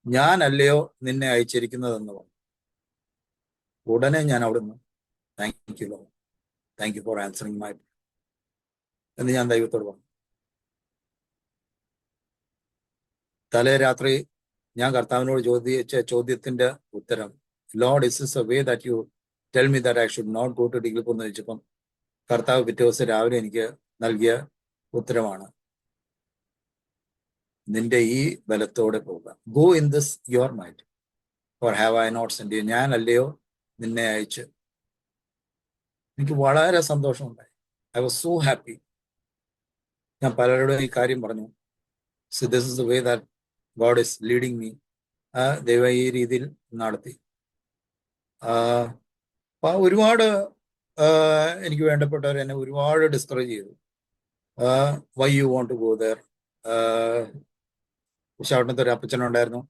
ഞാനല്ലയോ നിന്നെ അയച്ചിരിക്കുന്നതെന്ന് പറഞ്ഞു. ഉടനെ ഞാൻ അവിടുന്ന് thank you for answering my എന്ന് ഞാൻ ദൈവത്തോട് പറഞ്ഞു. തലേ രാത്രി ഞാൻ കർത്താവിനോട് ചോദിച്ച ചോദ്യത്തിന്റെ ഉത്തരം, Lord is this a way that you tell me that I should not go to Diglipur എന്ന് ചോദിച്ചപ്പം കർത്താവ് പിറ്റേ ദിവസം രാവിലെ എനിക്ക് നൽകിയ ഉത്തരമാണ്, നിന്റെ ഈ ബലത്തോടെ പോവുക, go in this your mind, for have I not send you, ഞാനല്ലയോ നിന്നെ അയച്ച്. എനിക്ക് വളരെ സന്തോഷമുണ്ടായി. I was so happy. ഞാൻ പലരോടും ഈ കാര്യം പറഞ്ഞു, so this is the way that God is leading me. ദൈവം ഈ രീതിയിൽ നടത്തി. ഒരുപാട് എനിക്ക് വേണ്ടപ്പെട്ടവർ എന്നെ ഒരുപാട് ഡിസ്കറേജ് ചെയ്തു. Why you want to go there. വിശാഖപട്ടണത്ത് ഒരു അപ്പച്ചനുണ്ടായിരുന്നു,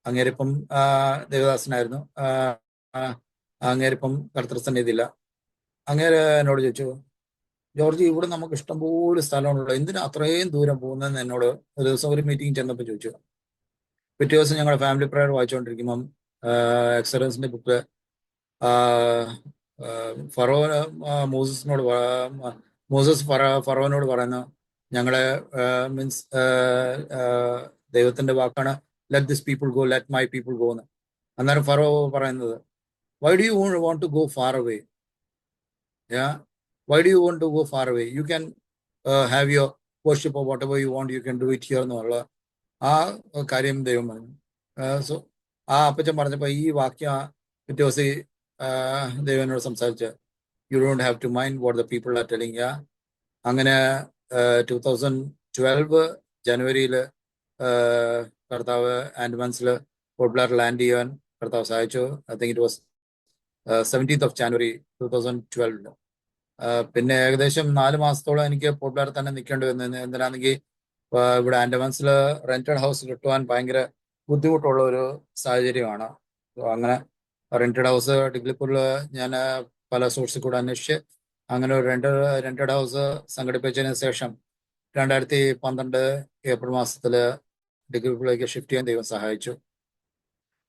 അങ്ങേരിപ്പം ദേവദാസനായിരുന്നു. അങ്ങേരിപ്പം കർത്തൃസന്നിധിയില്ല. അങ്ങേര് എന്നോട് ചോദിച്ചു, ജോർജ്, ഇവിടെ നമുക്ക് ഇഷ്ടംപോലെ സ്ഥലമുണ്ടല്ലോ, എന്തിനാ അത്രയും ദൂരം പോകുന്നതെന്ന് എന്നോട് ഒരു ദിവസം ഒരു മീറ്റിംഗ് ചെന്നപ്പോൾ ചോദിച്ചു. പിറ്റേ ദിവസം ഞങ്ങൾ ഫാമിലി പ്രയർ വായിച്ചുകൊണ്ടിരിക്കുമ്പം എക്സലൻസിന്റെ ബുക്ക് മോസസ് ഫറോനോട് പറയുന്നു, ഞങ്ങളെ മീൻസ് ദൈവത്തിന്റെ വാക്കാണ്, let this people go, let my people go എന്ന്. അന്നേരം ഫറോ പറയുന്നത്, why do you want to go far away? Why do you want to go far away? You can have your worship or whatever you want, you can do it here എന്നുള്ള ആ കാര്യം ദൈവം പറഞ്ഞു. So ആ അപ്പച്ചൻ പറഞ്ഞപ്പോൾ ഈ വാക്യം പിറ്റേ ദിവസം ദൈവം എന്നോട് സംസാരിച്ച്, you don't have to mind what the people are telling. അങ്ങനെ 2012 ജനുവരിയിൽ കർത്താവ് ആൻഡമാൻസിൽ പോർട്ട് ബ്ലെയർ ലാൻഡ് ചെയ്യാൻ കർത്താവ് സഹായിച്ചു. I think it was 17th of January 2012. പിന്നെ ഏകദേശം 4 മാസത്തോളം എനിക്ക് പോർട്ട് ബ്ലെയർ തന്നെ നിൽക്കേണ്ടി വന്നു. എന്തിനാണെങ്കിൽ ഇവിടെ ആൻഡമാൻസിൽ റെന്റഡ് ഹൗസ് കിട്ടുവാൻ ഭയങ്കര ബുദ്ധിമുട്ടുള്ള ഒരു സാഹചര്യമാണ്. അങ്ങനെ റെന്റഡ് ഹൗസ് ഡിഗ്ലിപ്പൂരിൽ ഞാൻ പല സോഴ്സിൽ കൂടെ അന്വേഷിച്ച് അങ്ങനെ ഒരു റെന്റഡ് ഹൗസ് സംഘടിപ്പിച്ചതിന് ശേഷം 2012 ഏപ്രിൽ മാസത്തിൽ ഡിഗ്ലിപ്പൂരിലേക്ക് ഷിഫ്റ്റ് ചെയ്യാൻ ദൈവം സഹായിച്ചു.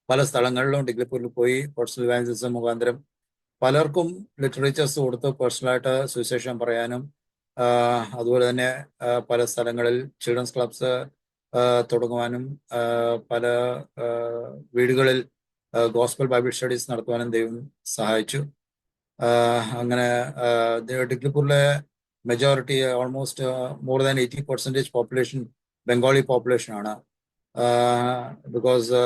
പല സ്ഥലങ്ങളിലും ഡിഗ്ലിപ്പൂരിൽ പോയി പേഴ്സണൽ ഇവാഞ്ചലിസം മുഖാന്തരം പലർക്കും ലിറ്ററേച്ചേഴ്സ് കൊടുത്ത് പേഴ്സണലായിട്ട് സുവിശേഷം പറയാനും, അതുപോലെ തന്നെ പല സ്ഥലങ്ങളിൽ ചിൽഡ്രൻസ് ക്ലബ്സ് തുടങ്ങുവാനും, പല വീടുകളിൽ ഗോസ്പൽ ബൈബിൾ സ്റ്റഡീസ് നടത്തുവാനും ദൈവം സഹായിച്ചു. അങ്ങനെ ഡിഗ്ലിപ്പൂരിലെ majority almost more than 80% population Bengali population ആണ്. ബിക്കോസ്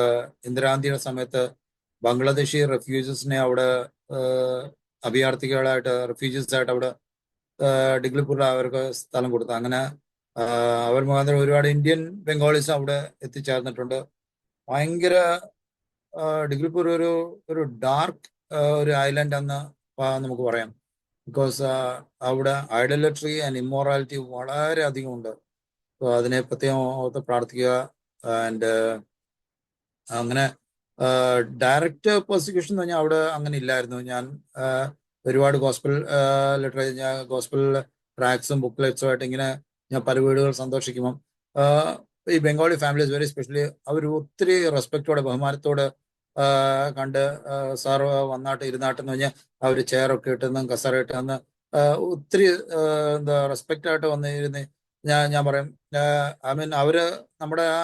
ഇന്ദിരാഗാന്ധിയുടെ സമയത്ത് ബംഗ്ലാദേശി റെഫ്യൂജീസിനെ അവിടെ അഭയാർത്ഥികളായിട്ട് റെഫ്യൂജീസ് ആയിട്ട് അവിടെ ഡിഗ്ലിപ്പൂരിൽ അവർക്ക് സ്ഥലം കൊടുത്തു. അങ്ങനെ അവർ മുഖാന്തരം ഒരുപാട് ഇന്ത്യൻ ബംഗാളീസ് അവിടെ എത്തിച്ചേർന്നിട്ടുണ്ട്. ഭയങ്കര ഡിഗ്ലിപ്പൂർ ഒരു ഡാർക്ക് ഒരു ഐലൻഡ് എന്ന് നമുക്ക് പറയാം. ബിക്കോസ് അവിടെ ഐഡലട്രി ആൻഡ് ഇമ്മോറാലിറ്റി വളരെ അധികം ഉണ്ട്. അതിനെ പ്രത്യേകം ഓർത്ത് പ്രാർത്ഥിക്കുക. ആൻഡ് അങ്ങനെ ഡയറക്റ്റ് പെർസിക്യൂഷൻ എന്ന് പറഞ്ഞാൽ അവിടെ അങ്ങനെ ഇല്ലായിരുന്നു. ഞാൻ ഒരുപാട് ഗോസ്പൽ ഗോസ്പൽ ട്രാക്സും ബുക്ക്ലെറ്റ്സും ആയിട്ട് ഇങ്ങനെ ഞാൻ പല വീടുകൾ സന്ദർശിക്കുമ്പം ഈ ബംഗാളി ഫാമിലീസ് വെരി സ്പെഷ്യലി അവർ ഒത്തിരി റെസ്പെക്റ്റോടെ ബഹുമാനത്തോടെ കണ്ട് സാറ് വന്നാട്ട് ഇരുന്നാട്ടെന്ന് പറഞ്ഞാൽ അവർ ചെയറൊക്കെ ഇട്ടെന്നും കസേര ഇട്ടെന്ന് ഒത്തിരി എന്താ റെസ്പെക്റ്റ് ആയിട്ട് വന്നിരുന്ന് ഞാൻ പറയും. ഐ മീൻ അവര് നമ്മുടെ ആ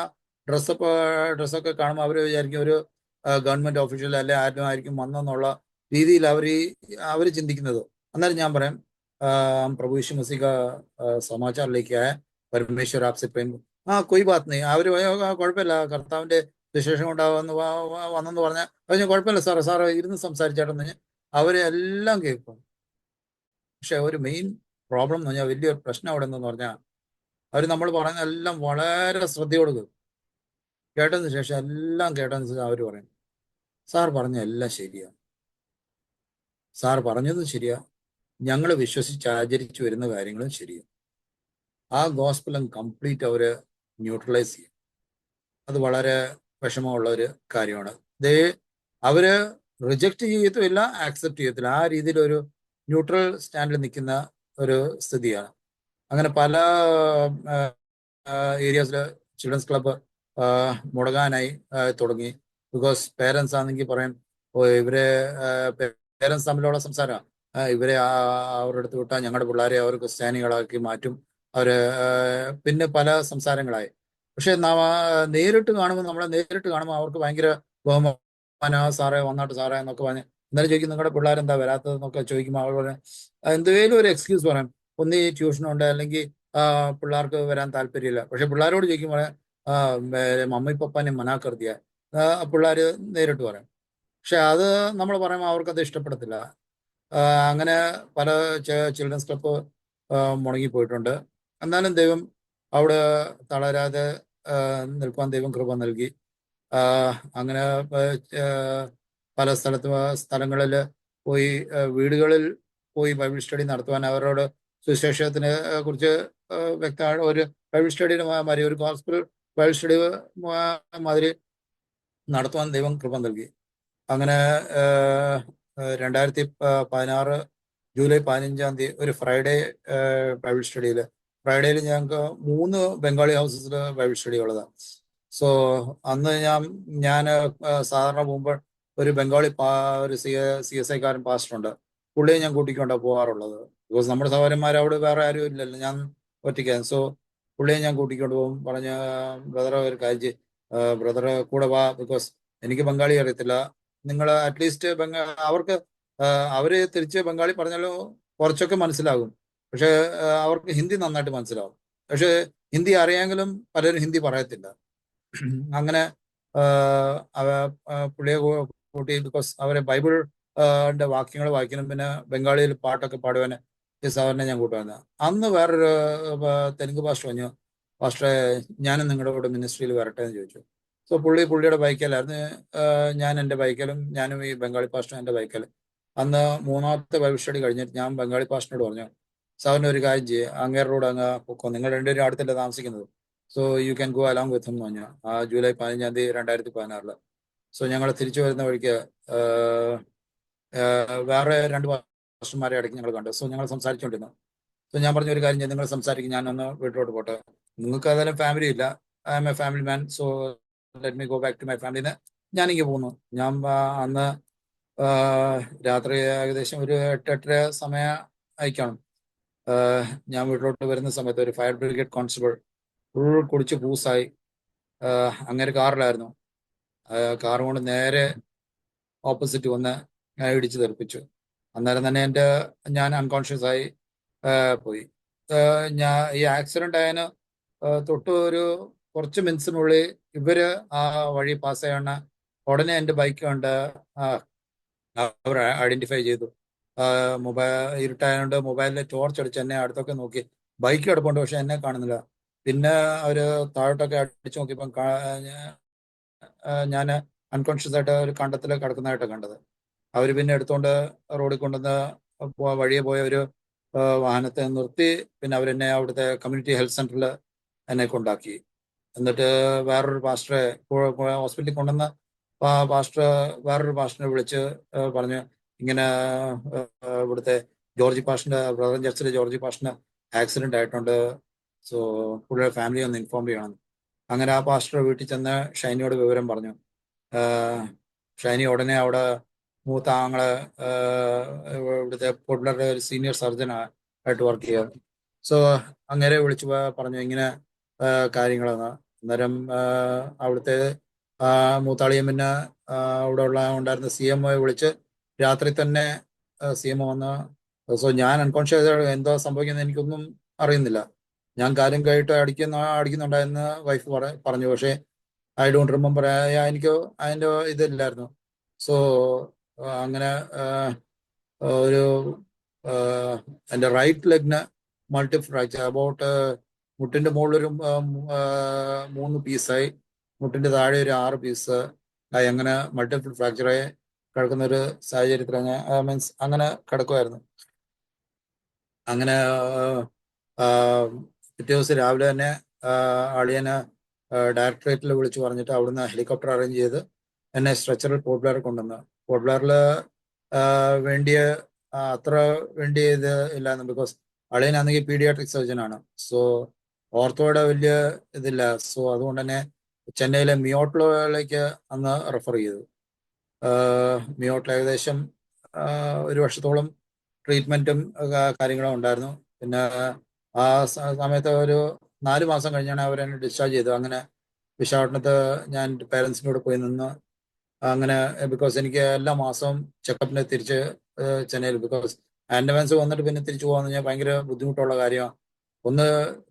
ഡ്രസ്സൊക്കെ കാണുമ്പോൾ അവർ വിചാരിക്കും ഒരു ഗവൺമെന്റ് ഓഫീഷ്യൽ അല്ലെ ആരും ആയിരിക്കും വന്നെന്നുള്ള രീതിയിൽ അവർ ചിന്തിക്കുന്നത്. അന്നേരം ഞാൻ പറയാം प्रभु यीशु मसीह का समाचार लेके आया, परमेश्वर आपसे प्रेम कोई बात नहीं. അവര് കുഴപ്പമില്ല, കർത്താവിന്റെ വിശേഷം ഉണ്ടാവുമെന്ന് വന്നെന്ന് പറഞ്ഞാൽ അത് കുഴപ്പമില്ല സാറ് ഇരുന്ന് സംസാരിച്ചാട്ടെന്ന് അവരെ എല്ലാം കേൾക്കും. പക്ഷെ ഒരു മെയിൻ പ്രോബ്ലം എന്ന് പറഞ്ഞാൽ വലിയൊരു പ്രശ്നം അവിടെ എന്തെന്ന് പറഞ്ഞാൽ അവർ നമ്മൾ പറയുന്ന എല്ലാം വളരെ ശ്രദ്ധയോട് കേൾക്കും. കേട്ടതിന് ശേഷം എല്ലാം കേട്ടതിന് ശേഷം അവർ പറയും സാർ പറഞ്ഞ എല്ലാം ശരിയാ, സാർ പറഞ്ഞതും ശരിയാ, ഞങ്ങൾ വിശ്വസിച്ച് ആചരിച്ചു വരുന്ന കാര്യങ്ങളും ശരിയാണ്. ആ ഗോസ്പലും കംപ്ലീറ്റ് അവര് ന്യൂട്രലൈസ് ചെയ്യും. അത് വളരെ വിഷമമുള്ള ഒരു കാര്യമാണ്. അവര് റിജക്റ്റ് ചെയ്യത്തുമില്ല, ആക്സെപ്റ്റ് ചെയ്യത്തില്ല. ആ രീതിയിൽ ഒരു ന്യൂട്രൽ സ്റ്റാൻഡിൽ നിൽക്കുന്ന ഒരു സ്ഥിതിയാണ്. അങ്ങനെ പല ഏരിയാസിൽ ചിൽഡ്രൻസ് ക്ലബ്ബ് മുടങ്ങാനായി തുടങ്ങി. ബിക്കോസ് പേരൻസ് ആണെങ്കിൽ പറയും ഇവരെ പേരൻസ് തമ്മിലുള്ള സംസാരമാണ്, ഇവരെ അവരുടെ അടുത്ത് വിട്ടാൽ ഞങ്ങളുടെ പിള്ളേരെ അവർ ക്രിസ്ത്യാനികളാക്കി മാറ്റും അവര്. പിന്നെ പല സംസാരങ്ങളായി. പക്ഷെ നേരിട്ട് കാണുമ്പോൾ അവർക്ക് ഭയങ്കര ബഹുമാന, സാറേ വന്നാട്ട് സാറേ എന്നൊക്കെ പറഞ്ഞ് എന്നാലും ചോദിക്കും നിങ്ങളുടെ പിള്ളേരെന്താ വരാത്തതെന്നൊക്കെ ചോദിക്കുമ്പോൾ അവർ പറയാം എന്തെങ്കിലും ഒരു എക്സ്ക്യൂസ് പറയാം, ഒന്നീ ട്യൂഷനുണ്ട് അല്ലെങ്കിൽ പിള്ളേർക്ക് വരാൻ താല്പര്യമില്ല. പക്ഷെ പിള്ളേരോട് ചോദിക്കുമ്പോൾ മമ്മി പപ്പാനെ മനാ കർ ദിയ, പിള്ളേര് നേരിട്ട് പറയാം. പക്ഷെ അത് നമ്മൾ പറയുമ്പോൾ അവർക്കത് ഇഷ്ടപ്പെടത്തില്ല. അങ്ങനെ പല ചിൽഡ്രൻസ് ക്ലബ്ബ് മുടങ്ങിപ്പോയിട്ടുണ്ട്. എന്നാലും ദൈവം അവിടെ തളരാതെ നിൽക്കാൻ ദൈവം കൃപ നൽകി. അങ്ങനെ പല സ്ഥലങ്ങളിൽ പോയി വീടുകളിൽ പോയി ബൈബിൾ സ്റ്റഡി നടത്തുവാൻ, അവരോട് സുവിശേഷത്തിനെ കുറിച്ച് വ്യക്തമായ ഒരു ബൈബിൾ സ്റ്റഡിയുടെ മാതിരി, ഒരു ഗോസ്പൽ ബൈബിൾ സ്റ്റഡി മാതിരി നടത്തുവാൻ ദൈവം കൃപ നൽകി. അങ്ങനെ 2016 ജൂലൈ 15 ഒരു ഫ്രൈഡേ ബൈബിൾ ഫ്രൈഡേയിൽ ഞങ്ങൾക്ക് 3 ബംഗാളി ഹൗസസിൽ ബൈബിൾ സ്റ്റഡി ഉള്ളതാണ്. സോ അന്ന് ഞാൻ സാധാരണ പോകുമ്പോൾ ഒരു ബംഗാളി ഒരു CSI കാരൻ പാസ്റ്ററുണ്ട്, പുള്ളിയെ ഞാൻ കൂട്ടിക്കൊണ്ടാണ് പോകാറുള്ളത്. ബിക്കോസ് നമ്മുടെ സഹോദരന്മാർ അവിടെ വേറെ ആരും ഇല്ലല്ലോ, ഞാൻ ഒറ്റയ്ക്കാണ്. സോ പുള്ളിയെ ഞാൻ കൂട്ടിക്കൊണ്ട് പോകും. പറഞ്ഞ ബ്രദറെ ഒരു കാര്യം, ബ്രദറ് കൂടെ വാ, ബിക്കോസ് എനിക്ക് ബംഗാളി അറിയത്തില്ല, നിങ്ങൾ അറ്റ്ലീസ്റ്റ് അവർക്ക് അവര് തിരിച്ച് ബംഗാളി പറഞ്ഞാലും കുറച്ചൊക്കെ മനസ്സിലാകും. പക്ഷെ അവർക്ക് ഹിന്ദി നന്നായിട്ട് മനസ്സിലാവും. പക്ഷെ ഹിന്ദി അറിയാമെങ്കിലും പലരും ഹിന്ദി പറയത്തില്ല. അങ്ങനെ പുള്ളിയെ കൂട്ടി, ബിക്കോസ് അവരെ ബൈബിളിന്റെ വാക്യങ്ങൾ വായിക്കണം, പിന്നെ ബംഗാളിയിൽ പാട്ടൊക്കെ പാടുവാൻ ഈ സാറിനെ ഞാൻ കൂട്ടുവന്നത്. അന്ന് വേറൊരു തെലുങ്ക് പാസ്റ്റർ പറഞ്ഞു, പാസ്റ്ററെ ഞാനും നിങ്ങളുടെ കൂടെ മിനിസ്ട്രിയിൽ വരട്ടെ എന്ന് ചോദിച്ചു. സോ പുള്ളിയുടെ ബൈക്കിലായിരുന്നു, ഞാൻ എൻ്റെ ബൈക്കിലും, ഞാനും ഈ ബംഗാളി പാസ്റ്ററും എൻ്റെ ബൈക്കിൽ. അന്ന് 3ാമത്തെ ബൈബിൾ സ്റ്റഡി കഴിഞ്ഞിട്ട് ഞാൻ ബംഗാളി പാസ്റ്ററിനോട് പറഞ്ഞു, സാറിന് ഒരു കാര്യം ചെയ്യുക, അങ്ങേരുടെ കൂടെ അങ്ങ് പൊക്കോ, നിങ്ങൾ രണ്ടുപേരും അടുത്തല്ലേ താമസിക്കുന്നത്, so you can go along with എന്ന് പറഞ്ഞു. ആ ജൂലൈ 15 2016. സോ ഞങ്ങൾ തിരിച്ചു വരുന്ന വഴിക്ക് വേറെ 2 പാസ്റ്റർമാരെ ഇടയ്ക്ക് ഞങ്ങൾ കണ്ടു. സോ ഞങ്ങൾ സംസാരിച്ചുകൊണ്ടിരുന്നു. സോ ഞാൻ പറഞ്ഞ ഒരു കാര്യം ചെയ്ത് നിങ്ങൾ സംസാരിക്കും, ഞാനൊന്ന് വീട്ടിലോട്ട് പോട്ടെ, നിങ്ങൾക്ക് ഏതായാലും ഫാമിലി ഇല്ല, I am a family man, so let me go back to my ഫാമിലിന്ന് ഞാനിങ്ങനെ പോകുന്നു. ഞാൻ അന്ന് രാത്രി ഏകദേശം ഒരു 8-8:30 സമയം അയക്കണം. ഞാൻ വീട്ടിലോട്ട് വരുന്ന സമയത്ത് ഒരു ഫയർ ബ്രിഗേഡ് കോൺസ്റ്റബിൾ ഫുൾ കുടിച്ച് പൂസായി അങ്ങനെ കാറിലായിരുന്നു. കാർ കൊണ്ട് നേരെ ഓപ്പോസിറ്റ് വന്ന് ഇടിച്ച് തെറിപ്പിച്ചു. അന്നേരം തന്നെ ഞാൻ അൺകോൺഷ്യസ് ആയി പോയി. ഈ ആക്സിഡന്റ് ആയതിന് തൊട്ട് ഒരു കുറച്ച് മിനിറ്റ്സിനുള്ളിൽ ഇവര് ആ വഴി പാസ് ചെയ്യണ ഉടനെ എൻ്റെ ബൈക്ക് കണ്ട് അവർ ഐഡന്റിഫൈ ചെയ്തു. ഇരുട്ടായതുകൊണ്ട് മൊബൈലിൽ ടോർച്ച് അടിച്ച് എന്നെ അടുത്തൊക്കെ നോക്കി, ബൈക്ക് കിടപ്പുണ്ട് പക്ഷെ എന്നെ കാണുന്നില്ല. പിന്നെ അവര് താഴോട്ടൊക്കെ അടിച്ചു നോക്കിയപ്പം ഞാൻ അൺകോൺഷ്യസ് ആയിട്ട് ഒരു കണ്ടത്തിൽ കിടക്കുന്നതായിട്ട് കണ്ടത്. അവർ പിന്നെ എടുത്തുകൊണ്ട് റോഡിൽ കൊണ്ടുവന്ന് വഴിയെ പോയ ഒരു വാഹനത്തെ നിർത്തി. പിന്നെ അവരെന്നെ അവിടുത്തെ കമ്മ്യൂണിറ്റി ഹെൽത്ത് സെന്ററിൽ എന്നെ കൊണ്ടാക്കി. എന്നിട്ട് വേറൊരു പാസ്റ്ററെ ഹോസ്പിറ്റലിൽ കൊണ്ടുവന്ന വേറൊരു പാസ്റ്ററിനെ വിളിച്ച് പറഞ്ഞു, ഇങ്ങനെ ഇവിടുത്തെ ജോർജി പാസ്റ്ററിന്റെ ബ്രദർ ചർച്ചിലെ ജോർജി പാസ്റ്ററിന് ആക്സിഡന്റ് ആയിട്ടുണ്ട്, സോ പുള്ളിയുടെ ഫാമിലി ഒന്ന് ഇൻഫോം ചെയ്യണം. അങ്ങനെ ആ പാസ്റ്റർ വീട്ടിൽ ചെന്ന് ഷൈനിയോട് വിവരം പറഞ്ഞു. ഷൈനി ഉടനെ അവിടെ മൂത്ത ആങ്ങളെ ഇവിടുത്തെ പോപ്പുലറുടെ ഒരു സീനിയർ സർജൻ ആയിട്ട് വർക്ക് ചെയ്യാം. സോ അങ്ങനെ വിളിച്ചു പറഞ്ഞു ഇങ്ങനെ കാര്യങ്ങളെന്ന്. അന്നേരം അവിടുത്തെ മൂത്താളിയും പിന്നെ അവിടെ ഉണ്ടായിരുന്ന CMO വിളിച്ച് രാത്രി തന്നെ CMO വന്ന്. സോ ഞാൻ അൺകോൺഷ്യസ് എന്തോ സംഭവിക്കുന്നത് എനിക്കൊന്നും അറിയുന്നില്ല. ഞാൻ കാര്യം കേട്ട് അടിക്കുന്നുണ്ടായെന്ന് വൈഫ് പറഞ്ഞു. പക്ഷേ ഐ ഡോണ്ട് റിമെമ്പർ. എനിക്ക് അതിൻ്റെ ഇതില്ലായിരുന്നു. സോ അങ്ങനെ ഒരു എൻ്റെ റൈറ്റ് ലെഗിന് മൾട്ടി ഫ്രാക്ചർ അബൌട്ട് മുട്ടിൻ്റെ മുകളിലൊരു 3 പീസായി, മുട്ടിൻ്റെ താഴെ ഒരു 6 പീസ് ആയി. അങ്ങനെ മൾട്ടിപ്പിൾ ഫ്രാക്ചറായി കിടക്കുന്ന ഒരു സാഹചര്യത്തിൽ മീൻസ് അങ്ങനെ കിടക്കുമായിരുന്നു. അങ്ങനെ പിറ്റേ ദിവസം രാവിലെ തന്നെ അളിയനെ ഡയറക്ടറേറ്റിൽ വിളിച്ചു പറഞ്ഞിട്ട് അവിടുന്ന് ഹെലികോപ്റ്റർ അറേഞ്ച് ചെയ്ത് എന്നെ സ്ട്രെച്ചറിൽ പോപ്പുലർ കൊണ്ടുവന്നു. പോപ്പുലറിൽ വേണ്ടിയ അത്ര വേണ്ടിയ ഇത് ഇല്ലായിരുന്നു. ബിക്കോസ് അളിയനാണെങ്കിൽ പീഡിയാട്രിക് സർജനാണ്. സോ ഓർത്തോയുടെ വലിയ ഇതില്ല. സോ അതുകൊണ്ട് തന്നെ ചെന്നൈയിലെ മിയോട്ടിലേക്ക് അന്ന് റെഫർ ചെയ്തു. മിയോട്ടിൽ ഏകദേശം 1 വർഷത്തോളം ട്രീറ്റ്മെൻറ്റും കാര്യങ്ങളും ഉണ്ടായിരുന്നു. പിന്നെ ആ സമയത്ത് ഒരു 4 മാസം കഴിഞ്ഞാണ് അവരെന്നെ ഡിസ്ചാർജ് ചെയ്തത്. അങ്ങനെ വിശാഖപട്ടണത്ത് ഞാൻ പേരൻസിൻ്റെ കൂടെ പോയി നിന്ന് അങ്ങനെ, ബിക്കോസ് എനിക്ക് എല്ലാ മാസവും ചെക്കപ്പിന് തിരിച്ച് ചെന്നൈയിൽ, ബിക്കോസ് ആൻഡമാൻസ് വന്നിട്ട് പിന്നെ തിരിച്ചു പോകാന്ന് പറഞ്ഞാൽ ഭയങ്കര ബുദ്ധിമുട്ടുള്ള കാര്യമാണ്. ഒന്ന്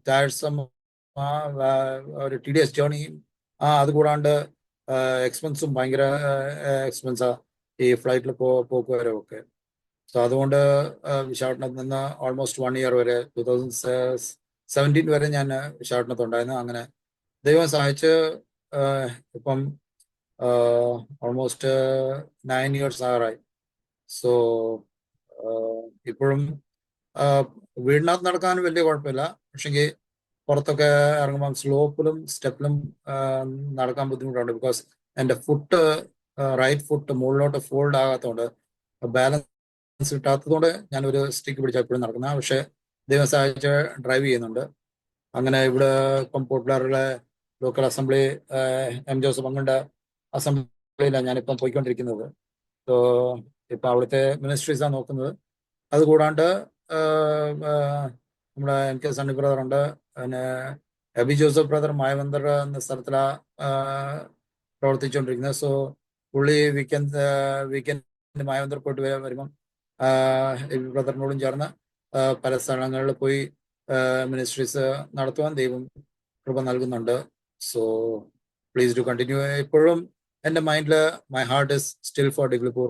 ടാഴ്സം ഒരു TDS ജേർണിയും അത് കൂടാണ്ട് എക്സ്പെൻസും ഭയങ്കര എക്സ്പെൻസാണ് ഈ ഫ്ലൈറ്റിൽ പോക്കുവരവൊക്കെ. സോ അതുകൊണ്ട് വിശാഖപട്ടണത്ത് നിന്ന് ഓൾമോസ്റ്റ് 1 ഇയർ വരെ 2017 വരെ ഞാൻ വിശാഖപട്ടണത്തുണ്ടായിരുന്നു. അങ്ങനെ ദൈവം സഹായിച്ച് ഇപ്പം ഓൾമോസ്റ്റ് 9 ഇയേഴ്സ് ആറായി. സോ ഇപ്പോഴും വീടിനകത്ത് നടക്കാനും വലിയ കുഴപ്പമില്ല. പക്ഷെങ്കിൽ പുറത്തൊക്കെ ഇറങ്ങുമ്പം സ്ലോപ്പിലും സ്റ്റെപ്പിലും നടക്കാൻ ബുദ്ധിമുട്ടുണ്ട്. ബിക്കോസ് എൻ്റെ ഫുട്ട് റൈറ്റ് ഫുട്ട് മുകളിലോട്ട് ഫോൾഡ് ആകാത്തതുകൊണ്ട്, ബാലൻസ് കിട്ടാത്തതുകൊണ്ട് ഞാനൊരു സ്റ്റിക്ക് പിടിച്ചാൽ എപ്പോഴും നടക്കുന്നത്. പക്ഷേ ദൈവം സഹായിച്ച് ഡ്രൈവ് ചെയ്യുന്നുണ്ട്. അങ്ങനെ ഇവിടെ ഇപ്പം പോപ്പുലറിലെ ലോക്കൽ അസംബ്ലി M. ജോസഫ് പങ്കണ്ട അസംബ്ലിയിലാണ് ഞാനിപ്പം പോയിക്കൊണ്ടിരിക്കുന്നത്. സോ ഇപ്പം അവിടുത്തെ മിനിസ്ട്രീസാണ് നോക്കുന്നത്. അതുകൂടാണ്ട് നമ്മുടെ MK സണ്ണി ബ്രദറുണ്ട്. പിന്നെ എബി ജോസഫ് ബ്രദർ മായവന്തർ എന്ന സ്ഥലത്തിലാണ് പ്രവർത്തിച്ചുകൊണ്ടിരിക്കുന്നത്. സോ പുള്ളി വീക്കെൻഡ് മായവന്തർ പോയിട്ട് വരുമ്പം എബി ബ്രദറിനോടും ചേർന്ന് പല സ്ഥലങ്ങളിൽ പോയി മിനിസ്ട്രീസ് നടത്തുവാൻ ദൈവം കൃപ നൽകുന്നുണ്ട്. So please do continue. ഇപ്പോഴും എൻ്റെ മൈൻഡിൽ my heart is still for Diglipur.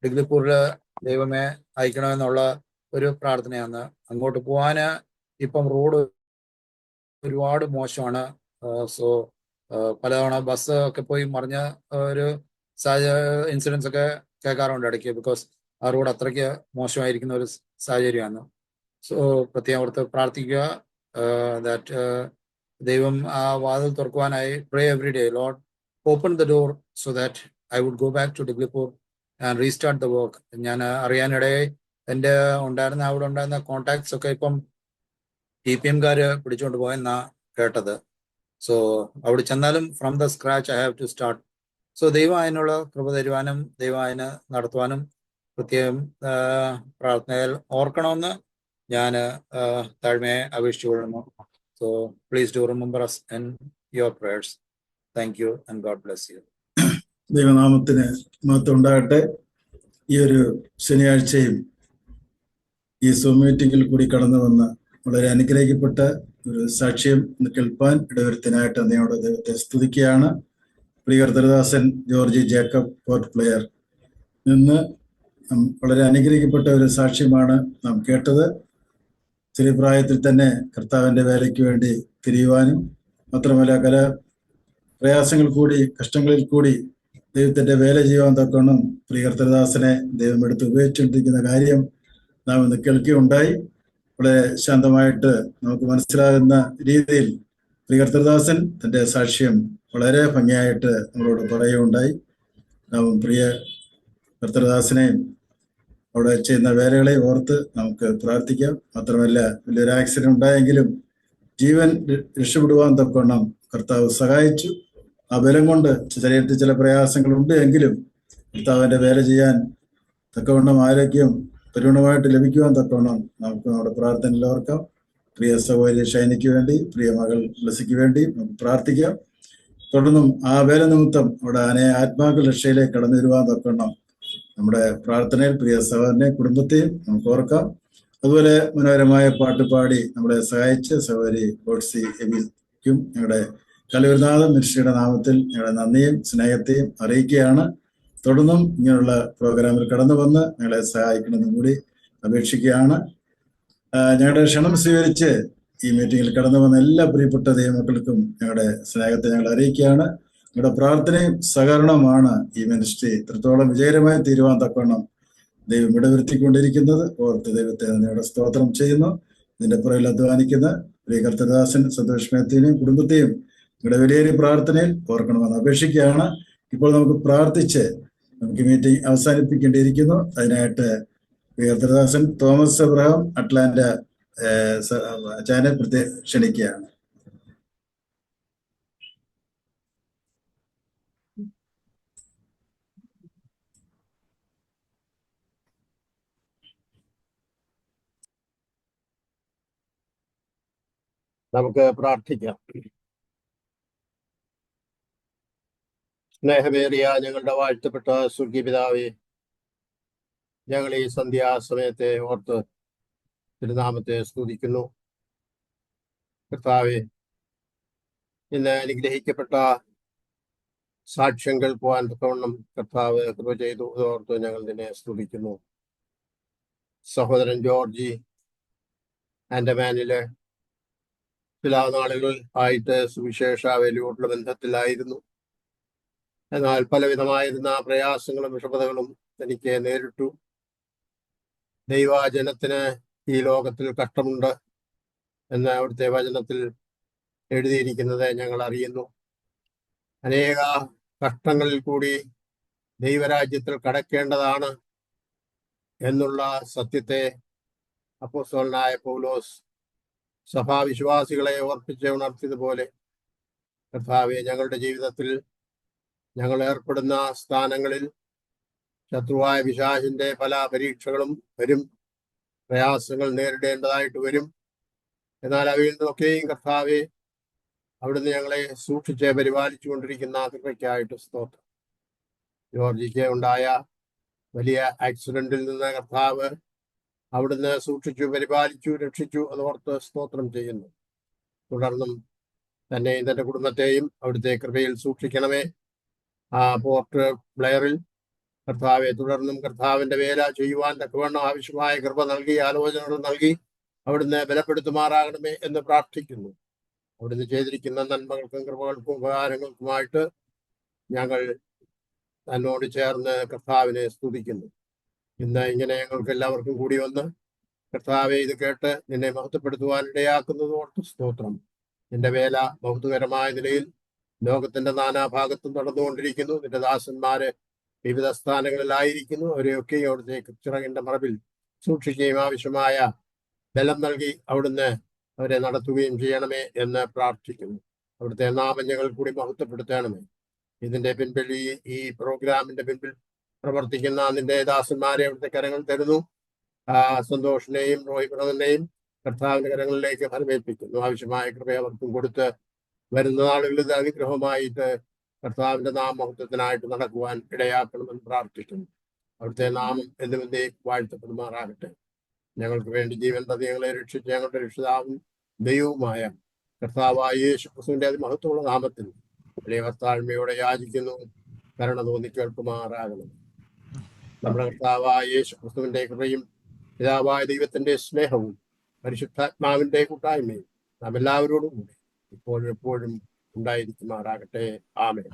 ഡിഗ്ലിപൂരിൽ ദൈവമേ അയക്കണമെന്നുള്ള ഒരു പ്രാർത്ഥനയാണ്. അങ്ങോട്ട് പോകാൻ ഇപ്പം റോഡ് ഒരുപാട് മോശമാണ്. സോ പലതവണ ബസ് ഒക്കെ പോയി മറിഞ്ഞ ഒരു ഇൻസിഡൻസ് ഒക്കെ കേൾക്കാറുണ്ട് ഇടയ്ക്ക്. ബിക്കോസ് ആ റോഡ് അത്രയ്ക്ക് മോശമായിരിക്കുന്ന ഒരു സാഹചര്യമാണ്. സോ പ്രത്യേകം ഓർത്ത് പ്രാർത്ഥിക്കുക ദാറ്റ് ദൈവം ആ വാതിൽ തുറക്കുവാനായി pray every day, Lord open the door so that I would go back to Diglipur and restart the work. ഞാൻ അറിയാനിടയായി എൻ്റെ അവിടെ ഉണ്ടായിരുന്ന കോൺടാക്ട്സ് ഒക്കെ ഇപ്പം TPM-കാർ പിടിച്ചുകൊണ്ട് പോയെന്നാ കേട്ടത്. സോ അവിടെ ചെന്നാലും from the scratch I have to start. So ദൈവം അതിനുള്ള കൃപ തരുവാനും ദൈവം അതിന് നടത്തുവാനും പ്രത്യേകം പ്രാർത്ഥനയിൽ ഓർക്കണമെന്ന് ഞാൻ താഴ്മയെ അപേക്ഷിച്ചുകൊള്ളുന്നു. So please do remember us in your prayers. Thank you and God bless you.
ദൈവനാമത്തിന് മഹത്വം ഉണ്ടാകട്ടെ. ഈ ഒരു ശനിയാഴ്ചയും ഈ സൂം മീറ്റിംഗിൽ കൂടി കടന്നു വന്ന വളരെ അനുഗ്രഹിക്കപ്പെട്ട ഒരു സാക്ഷ്യം ഇന്ന് കേൾപ്പാൻ ഇടവരുത്തിനായിട്ട് എന്നോട് ദൈവത്തെ സ്തുതിക്കുകയാണ്. പ്രിയ കർത്തൃദാസൻ ജോർജ് ജേക്കബ് പോർട്ട് പ്ലെയർ നിന്ന് വളരെ അനുഗ്രഹിക്കപ്പെട്ട ഒരു സാക്ഷ്യമാണ് നാം കേട്ടത്. ചെറിയ പ്രായത്തിൽ തന്നെ കർത്താവിൻ്റെ വേലയ്ക്ക് വേണ്ടി തിരിയുവാനും മാത്രമല്ല പല പ്രയാസങ്ങൾ കൂടി കഷ്ടങ്ങളിൽ കൂടി ദൈവത്തിൻ്റെ വേല ചെയ്യുവാൻ തക്കണം പ്രിയ കർത്തൃദാസനെ ദൈവം എടുത്ത് ഉപയോഗിച്ചുകൊണ്ടിരിക്കുന്ന കാര്യം നാം ഇന്ന് കേൾക്കുകയുണ്ടായി. വളരെ ശാന്തമായിട്ട് നമുക്ക് മനസ്സിലാകുന്ന രീതിയിൽ പ്രിയ കർത്തൃദാസൻ തൻ്റെ സാക്ഷ്യം വളരെ ഭംഗിയായിട്ട് നമ്മളോട് പറയുകയുണ്ടായി. നാം പ്രിയ കർത്തൃദാസനെയും അവിടെ ചെയ്യുന്ന വേലകളെ ഓർത്ത് നമുക്ക് പ്രാർത്ഥിക്കാം. മാത്രമല്ല വലിയൊരു ആക്സിഡന്റ് ഉണ്ടായെങ്കിലും ജീവൻ രക്ഷപ്പെടുവാൻ തക്കവണ്ണം കർത്താവ് സഹായിച്ചു. ആ ബലം കൊണ്ട് ശരീരത്തിൽ ചില പ്രയാസങ്ങളുണ്ട് എങ്കിലും കർത്താവിൻ്റെ വേല ചെയ്യാൻ തക്കവണ്ണം ആരോഗ്യം പരിപൂർണമായിട്ട് ലഭിക്കുവാൻ തക്കവണ്ണം നമുക്ക് നമ്മുടെ പ്രാർത്ഥനയിൽ ഓർക്കാം. പ്രിയ സഹോദരി ഷൈനിക്ക് വേണ്ടി, പ്രിയ മകൾ ബ്ലസ്സിക്ക് വേണ്ടി നമുക്ക് പ്രാർത്ഥിക്കാം. തുടർന്നും ആ വേല നിമിത്തം അവിടെ ആത്മാക്കൾ രക്ഷയിലേക്ക് കടന്നു വരുവാൻ തക്കവണ്ണം നമ്മുടെ പ്രാർത്ഥനയിൽ പ്രിയ സഹോദരനെ കുടുംബത്തെയും നമുക്ക് ഓർക്കാം. അതുപോലെ മനോഹരമായ പാട്ട് പാടി നമ്മളെ സഹായിച്ച സഹോദരി ഗോഡ്സി എബിക്കും ഞങ്ങളുടെ കലൂർനാഥൻ മിനിസ്ട്രിയുടെ നാമത്തിൽ ഞങ്ങളുടെ നന്ദിയും സ്നേഹത്തെയും അറിയിക്കുകയാണ്. തുടർന്നും ഇങ്ങനെയുള്ള പ്രോഗ്രാമിൽ കടന്നു വന്ന് ഞങ്ങളെ സഹായിക്കണമെന്നും കൂടി അപേക്ഷിക്കുകയാണ്. ഞങ്ങളുടെ ക്ഷണം സ്വീകരിച്ച് ഈ മീറ്റിങ്ങിൽ കടന്നു വന്ന എല്ലാ പ്രിയപ്പെട്ട ദൈവമക്കൾക്കും ഞങ്ങളുടെ സ്നേഹത്തെ ഞങ്ങൾ അറിയിക്കുകയാണ്. ഞങ്ങളുടെ പ്രാർത്ഥനയും സഹകരണവുമാണ് ഈ മിനിസ്ട്രി ഇത്രത്തോളം വിജയകരമായി തീരുവാൻ തക്കവണ്ണം ദൈവം ഇടവരുത്തിക്കൊണ്ടിരിക്കുന്നത്. ഓർത്ത് ദൈവത്തെ ഞങ്ങളുടെ സ്തോത്രം ചെയ്യുന്നു. ഇതിന്റെ പുറകിൽ അധ്വാനിക്കുന്ന പ്രിയ കർത്തദാസൻ സന്തോഷ് മേത്തിനെയും കുടുംബത്തെയും നിങ്ങളുടെ വലിയ പ്രാർത്ഥനയിൽ ഓർക്കണമെന്ന് അപേക്ഷിക്കുകയാണ്. ഇപ്പോൾ നമുക്ക് പ്രാർത്ഥിച്ച് നമുക്ക് മീറ്റിംഗ് അവസാനിപ്പിക്കേണ്ടിയിരിക്കുന്നു. അതിനായിട്ട് കർത്തദാസൻ തോമസ് അബ്രഹാം അറ്റ്ലാന്റ അച്ചാനെ ക്ഷണിക്കുകയാണ്.
നമുക്ക് പ്രാർത്ഥിക്കാം. സ്നേഹമേറിയ ഞങ്ങളുടെ വാഴ്ത്തപ്പെട്ട സ്വർഗീയ പിതാവേ, ഞങ്ങൾ ഈ സന്ധ്യാസമയത്തെ ഓർത്ത് തിരുനാമത്തെ സ്തുതിക്കുന്നു. കർത്താവേ, ഇന്ന് അനുഗ്രഹിക്കപ്പെട്ട സാക്ഷ്യം കേൾക്കുവാൻ തക്കവണ്ണം കർത്താവ് കൃപ ചെയ്തു ഓർത്ത് ഞങ്ങൾ നിന്നെ സ്തുതിക്കുന്നു. സഹോദരൻ ജോർജി ആൻഡമാനിലെ ചില നാളുകൾ ആയിട്ട് സുവിശേഷ വേലയോടുള്ള ബന്ധത്തിലായിരുന്നു. എന്നാൽ പലവിധമായിരുന്ന പ്രയാസങ്ങളും വിഷമതകളും എനിക്ക് നേരിട്ടു. ദൈവജനത്തിന് ഈ ലോകത്തിൽ കഷ്ടമുണ്ട് എന്ന് അവിടുത്തെ വചനത്തിൽ എഴുതിയിരിക്കുന്നത് ഞങ്ങൾ അറിയുന്നു. അനേക കഷ്ടങ്ങളിൽ കൂടി ദൈവരാജ്യത്തിൽ കടക്കേണ്ടതാണ് എന്നുള്ള സത്യത്തെ അപ്പോസ്തലനായ പൗലോസ് സഭാവിശ്വാസികളെ ഓർപ്പിച്ച് ഉണർത്തിയതുപോലെ കർത്താവെ, ഞങ്ങളുടെ ജീവിതത്തിൽ ഞങ്ങൾ ഏർപ്പെടുന്ന സ്ഥാനങ്ങളിൽ ശത്രുവായ പിശാചിന്റെ പല പരീക്ഷകളും വരും, പ്രയാസങ്ങൾ നേരിടേണ്ടതായിട്ട് വരും. എന്നാൽ അവയിൽ നിന്നൊക്കെയും കർത്താവെ, അവിടുന്ന് ഞങ്ങളെ സൂക്ഷിച്ച് പരിപാലിച്ചു കൊണ്ടിരിക്കുന്ന കൃപയ്ക്കായിട്ട് സ്തോത്രം. ജോർജിക്ക് ഉണ്ടായ വലിയ ആക്സിഡന്റിൽ നിന്ന് കർത്താവ് അവിടുന്ന് സൂക്ഷിച്ചു, പരിപാലിച്ചു, രക്ഷിച്ചു. അതോർത്ത് സ്തോത്രം ചെയ്യുന്നു. തുടർന്നും തന്നെയും തന്റെ കുടുംബത്തെയും അവിടുത്തെ കൃപയിൽ സൂക്ഷിക്കണമേ. ആ പോർട്ട് ബ്ലെയറിൽ കർത്താവെ തുടർന്നും കർത്താവിന്റെ വേല ചെയ്യുവാൻ തക്കവണ്ണം ആവശ്യമായ കൃപ നൽകി, ആലോചനകൾ നൽകി അവിടുന്ന് ബലപ്പെടുത്തുമാറാകണമേ എന്ന് പ്രാർത്ഥിക്കുന്നു. അവിടുന്ന് ചെയ്തിരിക്കുന്ന നന്മകൾക്കും കൃപകൾക്കും ഉപകാരങ്ങൾക്കുമായിട്ട് ഞങ്ങൾ തന്നോട് ചേർന്ന് കർത്താവിനെ സ്തുതിക്കുന്നു. ഇന്ന് ഇങ്ങനെ ഞങ്ങൾക്ക് എല്ലാവർക്കും കൂടി വന്ന് കർത്താവെ ഇത് കേട്ട് നിന്നെ മഹത്വപ്പെടുത്തുവാൻ ഇടയാക്കുന്നത് ഓർത്ത് സ്തോത്രം. നിന്റെ വേല ബഹുതകരമായ നിലയിൽ ലോകത്തിന്റെ നാനാഭാഗത്തും നടന്നുകൊണ്ടിരിക്കുന്നു. നിന്റെ ദാസന്മാര് വിവിധ സ്ഥാനങ്ങളിലായിരിക്കുന്നു. അവരെയൊക്കെ അവിടുത്തെ ചിറകിന്റെ മറവിൽ സൂക്ഷിക്കുകയും ആവശ്യമായ ബലം നൽകി അവിടുന്ന് അവരെ നടത്തുകയും ചെയ്യണമേ എന്ന് പ്രാർത്ഥിക്കുന്നു. അവിടുത്തെ നാമം ഞങ്ങൾ കൂടി മഹത്വപ്പെടുത്തണമേ. ഇതിന്റെ പിൻപിൽ ഈ പ്രോഗ്രാമിന്റെ പിൻപിൽ പ്രവർത്തിക്കുന്ന നിന്റെ ദാസന്മാരെ അവിടുത്തെ കരങ്ങൾ തരുന്നു. സന്തോഷിനെയും റോയ് ബ്രദറിനെയും കർത്താവിന്റെ കരങ്ങളിലേക്ക് ഫലമേൽപ്പിക്കുന്നു. ആവശ്യമായ കൃപ അവർക്കും കൊടുത്ത് വരുന്ന നാളുകളിൽ അനുഗ്രഹമായിട്ട് കർത്താവിന്റെ നാമമഹത്വത്തിനായിട്ട് നടക്കുവാൻ ഇടയാക്കണമെന്ന് പ്രാർത്ഥിക്കുന്നു. അവിടുത്തെ നാമം എന്നും വാഴ്ത്തപ്പെടുമാറാകട്ടെ. ഞങ്ങൾക്ക് വേണ്ടി ജീവൻ തന്ന് ഞങ്ങളെ രക്ഷിച്ച് ഞങ്ങളുടെ രക്ഷിതാവും ദൈവവുമായ കർത്താവായ യേശു ക്രിസ്തുവിന്റെ അതിമഹത്വമുള്ള നാമത്തിൽ വലിയ കർത്താഴ്മയോടെ യാചിക്കുന്നു. കരുണ തോന്നി കേൾക്കുമാറാകണം. നമ്മുടെ കർത്താവായ യേശു ക്രിസ്തുവിന്റെ കൃപയും പിതാവായ ദൈവത്തിന്റെ സ്നേഹവും പരിശുദ്ധാത്മാവിന്റെ കൂട്ടായ്മയും നാം എല്ലാവരോടും കൂടി ഇപ്പോഴും എപ്പോഴും ഉണ്ടായിരിക്കുമാറാകട്ടെ. ആമേൻ.